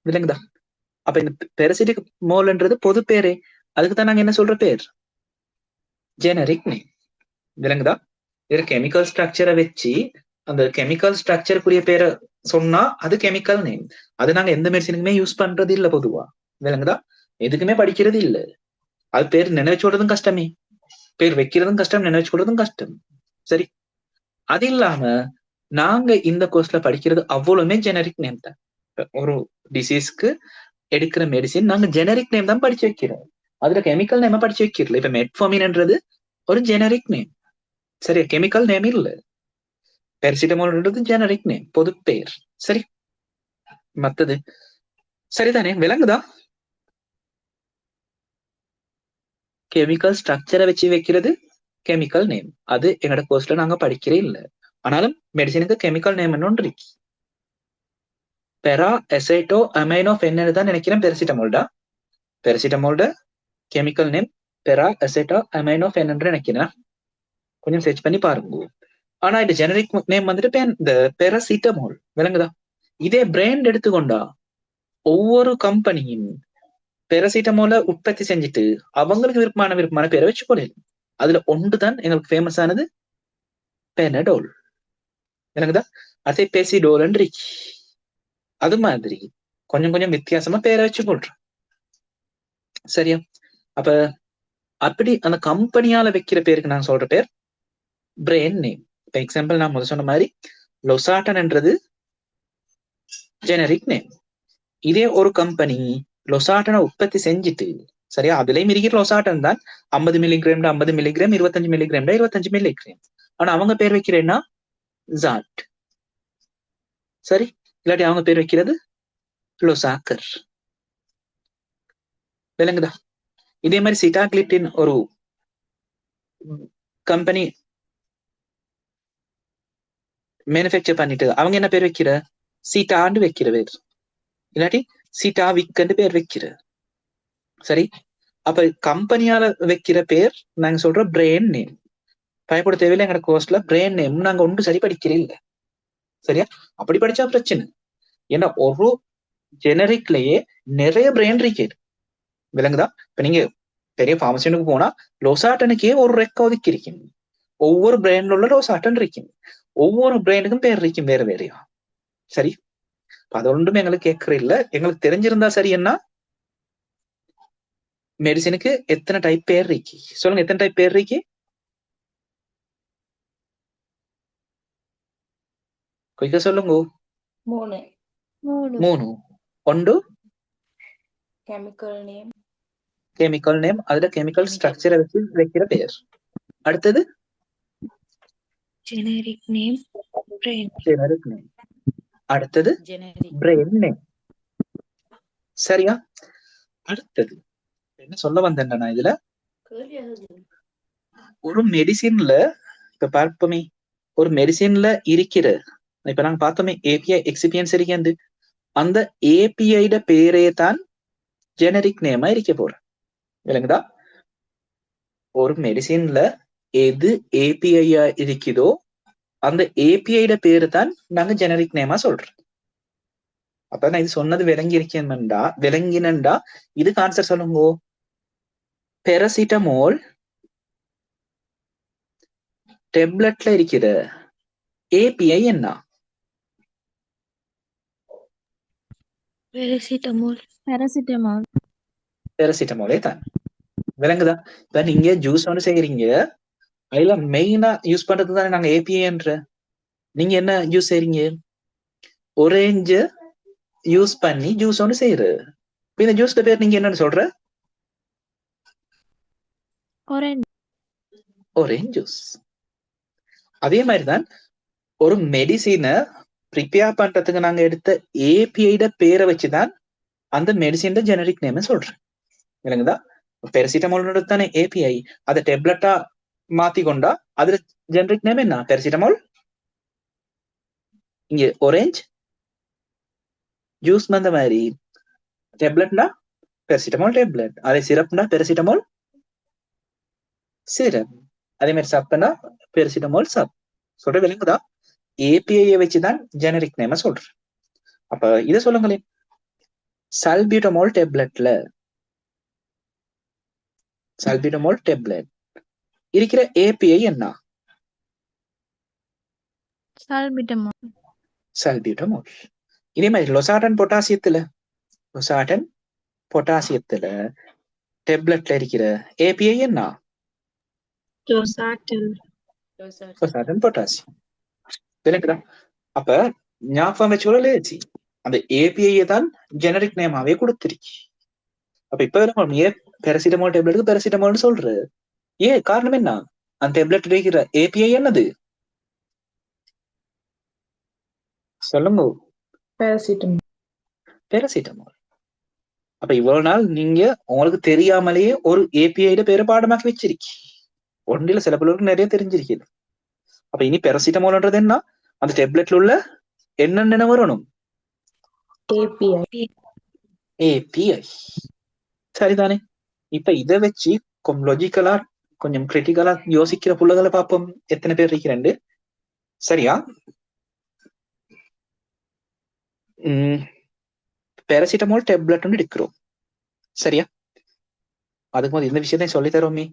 விலங்குதா. அப்ப இந்த பேரசிட்டமோல்ன்றது பொது பேரே, அதுக்குதான் நாங்க என்ன சொல்ற பேர்? Generic name. விலங்குதா. இதுல கெமிக்கல் ஸ்ட்ரக்சரை வச்சு அந்த கெமிக்கல் ஸ்ட்ரக்சருக்குரிய பேரை சொன்னா அது கெமிக்கல் நேம். அது நாங்க எந்த மெடிசனுக்குமே யூஸ் பண்றது இல்ல பொதுவா. விலங்குதா. எதுக்குமே படிக்கிறது இல்ல. அது பேர் நினைச்சு சொல்றதும் கஷ்டமே, பேர் வைக்கிறதும் கஷ்டம், நினைச்சு சொல்றதும் கஷ்டம். சரி? அது இல்லாம நாங்க இந்த கோர்ஸ்ல படிக்கிறது அவ்வளவுமே ஜெனரிக் நேம் தான். ஒரு டிசீஸ்க்கு எடுக்கிற மெடிசின் நாங்க ஜெனரிக் நேம் தான் படிச்சு வைக்கிறோம். அதுல கெமிக்கல் நேம படிச்சு வைக்கிறல. இப்ப மெட்ஃபார்மின்ன்றது ஒரு ஜெனரிக் நேம். சரியா? கெமிக்கல் நேம் இல்ல. பெரசிட்டமோல்ன்றது ஜெனரிக் நேம், பொது பேர். சரி? மத்தது சரிதானே? விலங்குதா. கெமிக்கல் ஸ்ட்ரக்சரை வச்சு வைக்கிறது கெமிக்கல் நேம். அது எங்களோட கோர்ஸ்ல நாங்க படிக்கிறே இல்லை. ஆனாலும் மெடிசினுக்கு கெமிக்கல் நேம் ஒன்று இருக்கு. பெரா எசைட்டோ அமைனோ ஃபென்னு தான் நினைக்கிறேன் பெரசிட்டமோல்டா. பெரசிட்டமோல்ட கெமிக்கல் நேம் பெரா எசைட்டோ அமைனோ ஃபென் என்று நினைக்கிறேன். கொஞ்சம் சர்ச் பண்ணி பாருங்க. ஆனா இது ஜெனரிக் நேம் வந்துட்டு இந்த பெரசிட்டமோல். விளங்குதா. இதே பிராண்ட் எடுத்துக்கொண்டா ஒவ்வொரு கம்பெனியும் பெரசிட்டமோல உற்பத்தி செஞ்சுட்டு அவங்களுக்கு விருப்பமான பேரை வச்சு போல. அதுல ஒன்றுதான் எங்களுக்கு ஃபேமஸ் ஆனது பெனடோல். எனக்குதா அதே பெசிடோல் அது மாதிரி கொஞ்சம் கொஞ்சம் வித்தியாசமா பேரை வச்சு போடுறோம். சரியா? அப்ப அப்படி அந்த கம்பெனியால வைக்கிற பேருக்கு நான் சொல்ற பேர் பிராண்ட் நேம். இப்ப எக்ஸாம்பிள் நான் முதல் சொன்ன மாதிரி லொசாட்டன்ன்றது ஜெனரிக் நேம். இதே ஒரு கம்பெனி லொசாட்டனை உற்பத்தி செஞ்சுட்டு, சரியா, அதுலயும் இருக்கிற லொசாட்டன் தான் 50 மில்லிகிராம் 50 மில்லிகிராம் 25 மில்லிகிராம் 25 மில்லிகிராம். ஆனா அவங்க பேர் வைக்கிறேன்னா ஜாட். சரி, இல்லாட்டி அவங்க பேர் வைக்கிறது லொசாக்கர். விளங்குதா? இதே மாதிரி சிட்டாக்ளிட்டின் ஒரு கம்பெனி மேனுஃபேக்சர் பண்ணிட்டு அவங்க என்ன பேர் வைக்கிற சீட்டாண்டு வைக்கிற பேர், இல்லாட்டி சீட்டா விக்கண்டு பேர் வைக்கிற. சரி, அப்ப கம்பெனியால வைக்கிற பேர் நாங்க சொல்ற பிராண்ட் நேம். பயப்பட தேவையில்லை, எங்க கோர்ஸ்ல பிராண்ட் நேம் நாங்க ஒன்றும் சரி படிக்கிறே இல்லை. சரியா? அப்படி படிச்சா பிரச்சனை. ஏன்னா ஒரு ஜெனரிக்லயே நிறைய பிராண்ட் இருக்குது. விளங்குதா? இப்ப நீங்க பெரிய பார்மசினுக்கு போனா லோசாட்டனுக்கே ஒரு ரெக்க ஒதுக்கி இருக்கீங்க. ஒவ்வொரு பிராண்ட்ல உள்ள லோசாட்டன் இருக்கீங்க. ஒவ்வொரு பிராண்டுக்கும் பேர் இருக்கும் வேற வேறையா. சரி, அது ஒன்றுமே எங்களுக்கு கேட்கற இல்ல. எங்களுக்கு தெரிஞ்சிருந்தா சரி. என்ன மெடிசனுக்கு எத்தனை டைப் பேர் இருக்கு சொல்லுங்க. எத்தனை டைப் பேர் இருக்கு? கொய்க்க சொல்லுங்க. 3. ஒன்று கெமிக்கல் நேம், கெமிக்கல் நேம், அதுல கெமிக்கல் ஸ்ட்ரக்சரை வச்சு வைக்கிற பேர். அடுத்தது ஜெனரிக் நேம், ஜெனரிக் நேம். அடுத்தது பிராண்ட் நேம். சரியா? அடுத்தது என்ன சொல்ல வந்தேன்னா, இதுல ஒரு மெடிசின்ல இப்ப பார்ப்போமே, ஒரு மெடிசின்ல இருக்கிற இப்ப நாங்க பார்த்தோமே ஏபிஐ எக்ஸிபியன்ஸ் இருக்காது, அந்த ஏபிஐட பேரே தான் ஜெனரிக் நேமா இருக்க போறேன். விளங்குதா? ஒரு மெடிசின்ல எது ஏபிஐயா இருக்குதோ அந்த ஏபிஐட பேரு தான் நாங்க ஜெனரிக் நேமா சொல்றோம். அப்ப நான் இது சொன்னது விளங்கினண்டா இதுக்கு ஆன்சர் சொல்லுங்க. பெரசிட்டமோல் டேப்லெட்ல இருக்கிற ஏபிஐ என்ன? பெரசிட்டமோலே தான். விளங்குதா? இப்ப நீங்க ஜூஸ் ஒன்று செய்யறீங்க, அதுல மெயினா யூஸ் பண்றது தானே நாங்க ஏபிஐன்ற. நீங்க என்ன ஜூஸ் செய்றீங்க? ஒரேஞ்ச யூஸ் பண்ணி ஜூஸ் ஒன்று செய்யறது. இந்த ஜூஸ்ல பேர் நீங்க என்னன்னு சொல்ற? Orange juice. அதே மாதிரிதான் ஒரு மெடிசினை ப்ரிப்பேர் பண்றதுக்கு நாங்க எடுத்த ஏபிஐட பேரை வச்சுதான் அந்த மெடிசின் ஜெனரிக் நேம் சொல்றேன். இல்லைங்கதா? பெரசிட்டமோல் தானே ஏபிஐ, அதை டேப்லெட்டா மாத்தி கொண்டா அதுல ஜெனரிக் நேம் என்ன? பெரசிட்டமோல். இங்க ஒரேஞ்ச் ஜூஸ் அந்த மாதிரி டேப்லெட்னா பெரசிட்டமோல் டேப்லெட், அதே சிரப்னா பெரசிட்டமோல் சிரப், அதே மாதிரி சப்னா பெரசிட்டமோல் சப். சொல்ற விளங்குதா? ஏபிஐ வச்சுதான் ஜெனரிக் நேம சொல்றேன். அப்ப இதை சொல்லுங்களேன். சல்பியூட்டமோல் டேப்லெட்ல சல்பியூட்டமோல் டேப்லெட் இருக்கிற ஏபிஐ என்ன? சல்பியூட்டமோல். இதே மாதிரி லொசாட்டன் பொட்டாசியத்துல டேப்லெட்ல இருக்கிற ஏபிஐ என்ன? லொசாட்டன் பொட்டாசியம். விளக்குதா? அப்ப ஞாபகம் வச்சுக்கொள்ள அந்த ஏபிஐ தான் ஜெனரிக் நேமாவே கொடுத்துருக்கு. அப்ப இப்ப பெரசிட்டமோல் டேப்லெட்டுக்கு பெரசிட்டமோல்னு சொல்ற காரணம் என்ன? அந்த டேப்லெட் இருக்கிற ஏபிஐ என்னது சொல்லுங்க. பெரசிட்டமோல். அப்ப இவ்வளவு நாள் நீங்க உங்களுக்கு தெரியாமலேயே ஒரு ஏபிஐட பேரை பாடமாக்கி வச்சிருக்கி. ஒன்றில சில பேருக்கு நிறைய தெரிஞ்சிருக்குது. அப்ப இனி பெரசிட்டமோல்ன்றது என்ன? அந்த டேப்லெட்ல உள்ள என்னென்ன வரணும்? ஏபிஐ. சரிதானே? இப்ப இதை வச்சு கொஞ்சம் லாஜிக்கலா கொஞ்சம் கிரிட்டிக்கலா யோசிக்கிற புள்ளகளை பார்ப்போம். எத்தனை பேர் இருக்கிறேன்? சரியா? பெரசிட்டமோல் டேப்லெட் ஒன்று எடுக்கிறோம். சரியா? அதுக்கு போது இந்த விஷயத்தையும் சொல்லி தரோமே,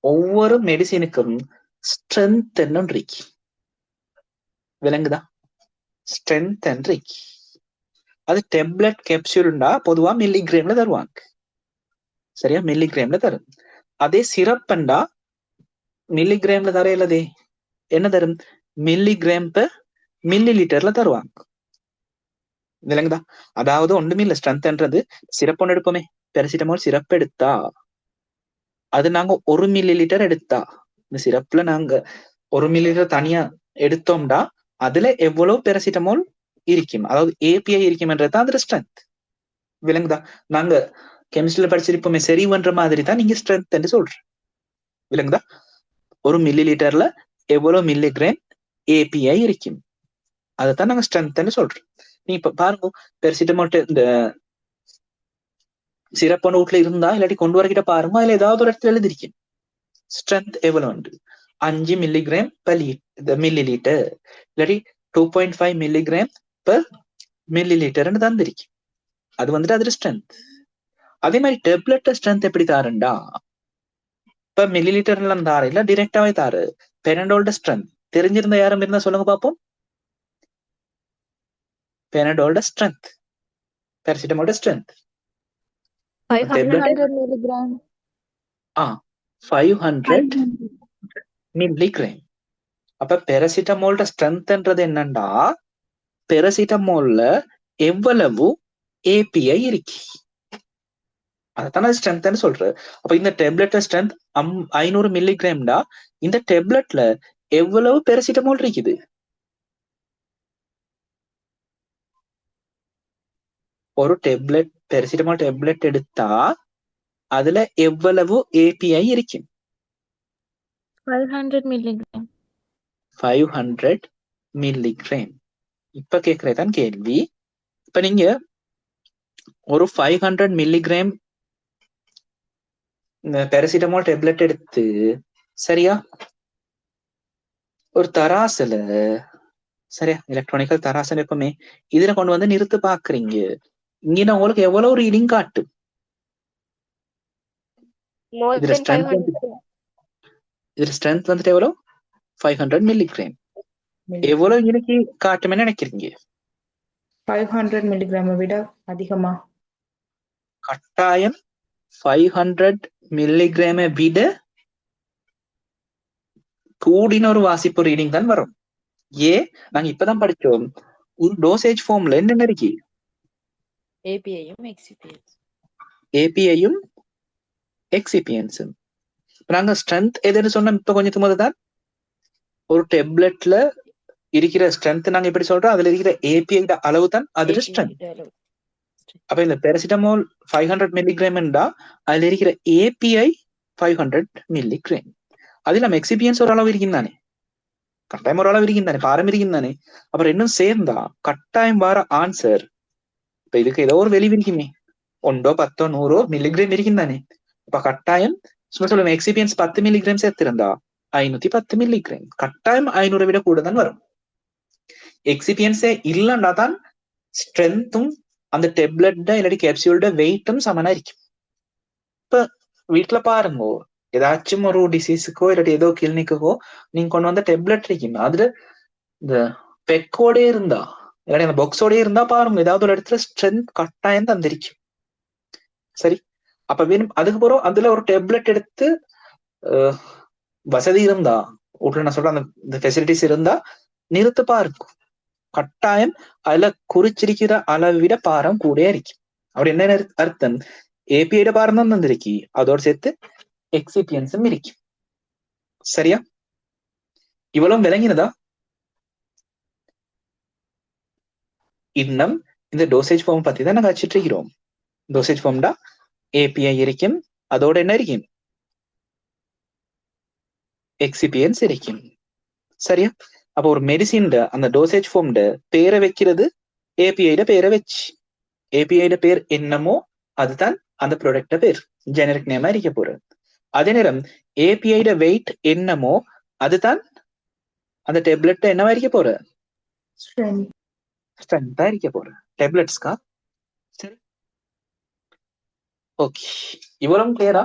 ஒவ்வொரு மெடிசினுக்கும் ஸ்ட்ரென்த் இருக்கு. விளங்குதா? ஸ்ட்ரென்த் இருக்கு. அது டெப்லெட் கேப்சூல்னா பொதுவா மில்லிகிராம்ல தருவாங்க. சரியா? மில்லிகிராம்ல தரும். அதே சிரப்ண்டா மில்லிகிராம்ல தரையிலதே என்ன தரும்? மில்லிகிராம் பெர் மில்லி லிட்டர்ல தருவாங்க. விளங்குதா? அதாவது ஒண்ணுமே இல்ல, ஸ்ட்ரென்த்ன்றது சிரப் ஒன்று எடுப்போமே, பேராசிட்டமால் சிரப் எடுத்தா அது நாங்க 1 மில்லி லிட்டர் எடுத்தா, இந்த சிரப்ல நாங்க 1 மில்லி லிட்டர் தனியா எடுத்தோம்டா அதுல எவ்வளவு பேராசிட்டமால் இருக்கும், அதாவது ஏபிஐ இருக்கும்ன்றதுதான் அதுல ஸ்ட்ரென்த். விளங்குதா? நாங்க கெமிஸ்ட்ரியில படிச்சிருப்போமே, செறிவுன்ற மாதிரி தான் நீங்க ஸ்ட்ரென்த் சொல்றேன். விளங்குதா? 1 மில்லி லிட்டர்ல எவ்வளவு மில்லிகிராம் ஏபிஐ இருக்கும், அதைத்தான் நாங்க ஸ்ட்ரென்த் சொல்றோம். நீ இப்ப பாருங்க, பேராசிட்டமால் இந்த சிறப்பு வீட்டுல இருந்தா இல்லாட்டி கொண்டு வரக்கிட்ட பாருங்க, அதுல ஏதாவது ஒரு இடத்துல எழுதிருக்கேன் ஸ்ட்ரென்த் எவ்வளவு. 5 மில்லிகிராம் பெர் மில்லி லிட்டர் இல்லாட்டி 2.5 மில்லிகிராம் பெர் மில்லி லிட்டர்னு தந்திருக்கு. அது வந்துட்டு அதுல ஸ்ட்ரென்த். அதே மாதிரி டெப்லெட் ஸ்ட்ரென்த் எப்படி தாருண்டா, இப்ப மில்லி லிட்டர் எல்லாம் தாரு இல்ல டிரெக்டாவே தாரு. பெனடோல்ட ஸ்ட்ரென்த் தெரிஞ்சிருந்தா யாரும் இருந்தா சொல்லுங்க பாப்போம். பெனடோல்ட ஸ்ட்ரென்த், பேராசிட்டமாலோட ஸ்ட்ரென்த் 500 milligram. 500 மில்லிகிராம். அப்ப பேராசிட்டமாலோட ஸ்ட்ரென்த்ன்றது என்னண்டா, பேராசிட்டமால்ல எவ்வளவு ஏபிஐ இருக்கு, அதைத்தான ஸ்ட்ரென்த்னு சொல்ற. அப்ப இந்த டேப்லெட் ஸ்ட்ரென்த் 500 மில்லிகிராம்டா, இந்த டேப்லெட்ல எவ்வளவு பேராசிட்டமால் இருக்குது? ஒரு டேப்லெட் பேராசிட்டமால் டேப்லெட் எடுத்தா அதுல எவ்வளவு ஏபிஐ இருக்கும்? 500 milligram. 500 மில்லிகிராம். இப்ப கேக்குறதான் கேள்வி, இப்ப நீங்க ஒரு 500 மில்லிகிராம் பேராசிட்டமால் டேப்லெட் எடுத்து, சரியா, ஒரு தராசுல, சரியா, எலக்ட்ரானிக்கல் தராசு எப்பவுமே இதுல கொண்டு வந்து நிறுத்து பாக்குறீங்க, இங்க நான் உங்களுக்கு எவ்வளவு ரீடிங் காட்டும்? More இதுல than ஸ்ட்ரென்த் 500. இதுல ஸ்ட்ரென்த் வந்துட்டு எவ்வளவு? 500 மில்லிகிராம். எவ்வளவு இன்னைக்கு காட்டுமே நினைக்கிறீங்க? 500 மில்லிகிராமை விட அதிகமா? கட்டாயம் 500 மில்லிகிராமை விட கூடின ஒரு வாசிப்பு ரீடிங் தான் வரும். நாங்க இப்பதான் படிச்சோம், ஒரு டோசேஜ் ஃபார்ம்ல என்னென்ன இருக்கு? ஏபிஐயும் எக்ஸிபிஎன்ஸ். ஏபிஐயும் எக்ஸிபியன்ஸும். நாங்க ஸ்ட்ரென்த் எதுன்னு சொன்னோம் இப்ப கொஞ்சத்துக்கு போது தான், ஒரு டேப்லெட்ல இருக்கிற ஸ்ட்ரென்த் நாங்க எப்படி சொல்றோம், அதுல இருக்கிற ஏபிஐ அளவு தான் அதுல ஸ்ட்ரென்த். அப்ப இந்த பேராசிட்டமால் 500 மில்லிகிராம்டா அதுல இருக்கிற ஏபிஐ 500 மில்லிகிராம். அது நம்ம எக்ஸிபியன்ஸ் ஒரு அளவு இருக்கும் தானே, கட்டாயம் ஒரு அளவு இருக்கும் தானே, பாரம் இருக்கும் தானே. அப்புறம் ரெண்டும் சேர்ந்தா கட்டாயம் வர ஆன்சர், இப்ப இதுக்கு ஏதோ ஒரு வெளிவு இருக்குமே, 1 10 100 மில்லிகிராம் இருக்கும் தானே. இப்ப கட்டாயம் சும்மா சொல்லுவேன், எக்ஸிபியன்ஸ் 10 மில்லிகிராம் சேர்த்திருந்தா 510 மில்லிகிராம், கட்டாயம் 500 விட கூட தான் வரும். எக்ஸிபியன்ஸே இல்லைன்னா தான் ஸ்ட்ரென்த்தும் அந்த டெப்லெட் இல்லாட்டி கேப்சியூலோட வெயிட்டும் சமனா இருக்கும். இப்ப வீட்டுல பாருங்க, ஏதாச்சும் ஒரு டிசீஸுக்கோ இல்லாட்டி ஏதோ கிளினிக்கோ நீங்க கொண்டு வந்த டெப்லெட் இருக்கும், அதுல இந்த பெக்கோட இருந்தா இல்லாட்டி அந்த பாக்ஸோட இருந்தா பாருங்க, ஏதாவது ஒரு இடத்துல ஸ்ட்ரென்த் கட்டாயம் தந்திருக்கும். சரி, அப்ப வேணும் அதுக்கப்புறம் அதுல ஒரு டெப்லெட் எடுத்து வசதி இருந்தா வீட்டுல, நான் சொல்றேன் அந்த ஃபெசிலிட்டிஸ் இருந்தா நிறுத்து பாருங்க, கட்டாயம் அதுல குறிச்சிருக்கிற அளவை விட பாரம் கூட இருக்கு. அப்படி என்ன அர்த்தம்? ஏபிஐட பாரம் தான் தந்திருக்கு, அதோட சேர்த்து எக்ஸிபியன்ஸும் இருக்கு. சரியா? இவ்வளவு விளங்கினதா? இன்னும் இந்த டோசேஜ் ஃபார்ம் பத்தி தான் நாங்க வச்சுட்டு இருக்கிறோம். டோசேஜ் ஃபார்ம்டா ஏபிஐ இருக்கும், அதோட என்ன இருக்கும்? எக்ஸிபியன்ஸ் இருக்கும். சரியா? அப்போ ஒரு மெடிசின் அந்த டோசேஜ் ஃபார்ம் பேரை வைக்கிறது ஏபிஐட பேரை வச்சு, ஏபிஐட பேர் என்னமோ அதுதான் அந்த ப்ராடக்ட பேர், ஜெனரிக் நேமா இருக்க போறது. அதே நேரம் ஏபிஐட வெயிட் என்னமோ அதுதான் அந்த டேப்லெட் என்னவா இருக்க போற, ஸ்ட்ரென்த்தா இருக்க போற டேப்லெட்ஸ்கா. சரி, ஓகே, இவ்வளவு கிளியரா?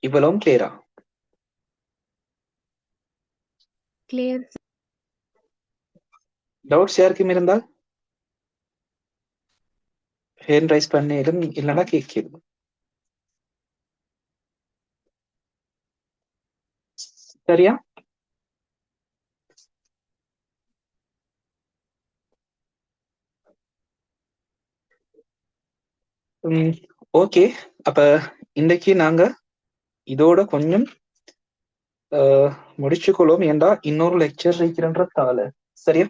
இவ்வளவும் கிளியரா? Clear. டவுட்ஸ் யாருக்கும் இருந்தால் ஹேண்ட் ரைஸ் பண்ணிடும், இல்லைன்னா கேட்கிது. சரியா? ஓகே, அப்ப இன்றைக்கு நாங்க இதோட கொஞ்சம் முடிச்சுக்கொள்வோம். ஏண்டா இன்னொரு லெக்சர் இருக்கிறன்றதால. சரியா?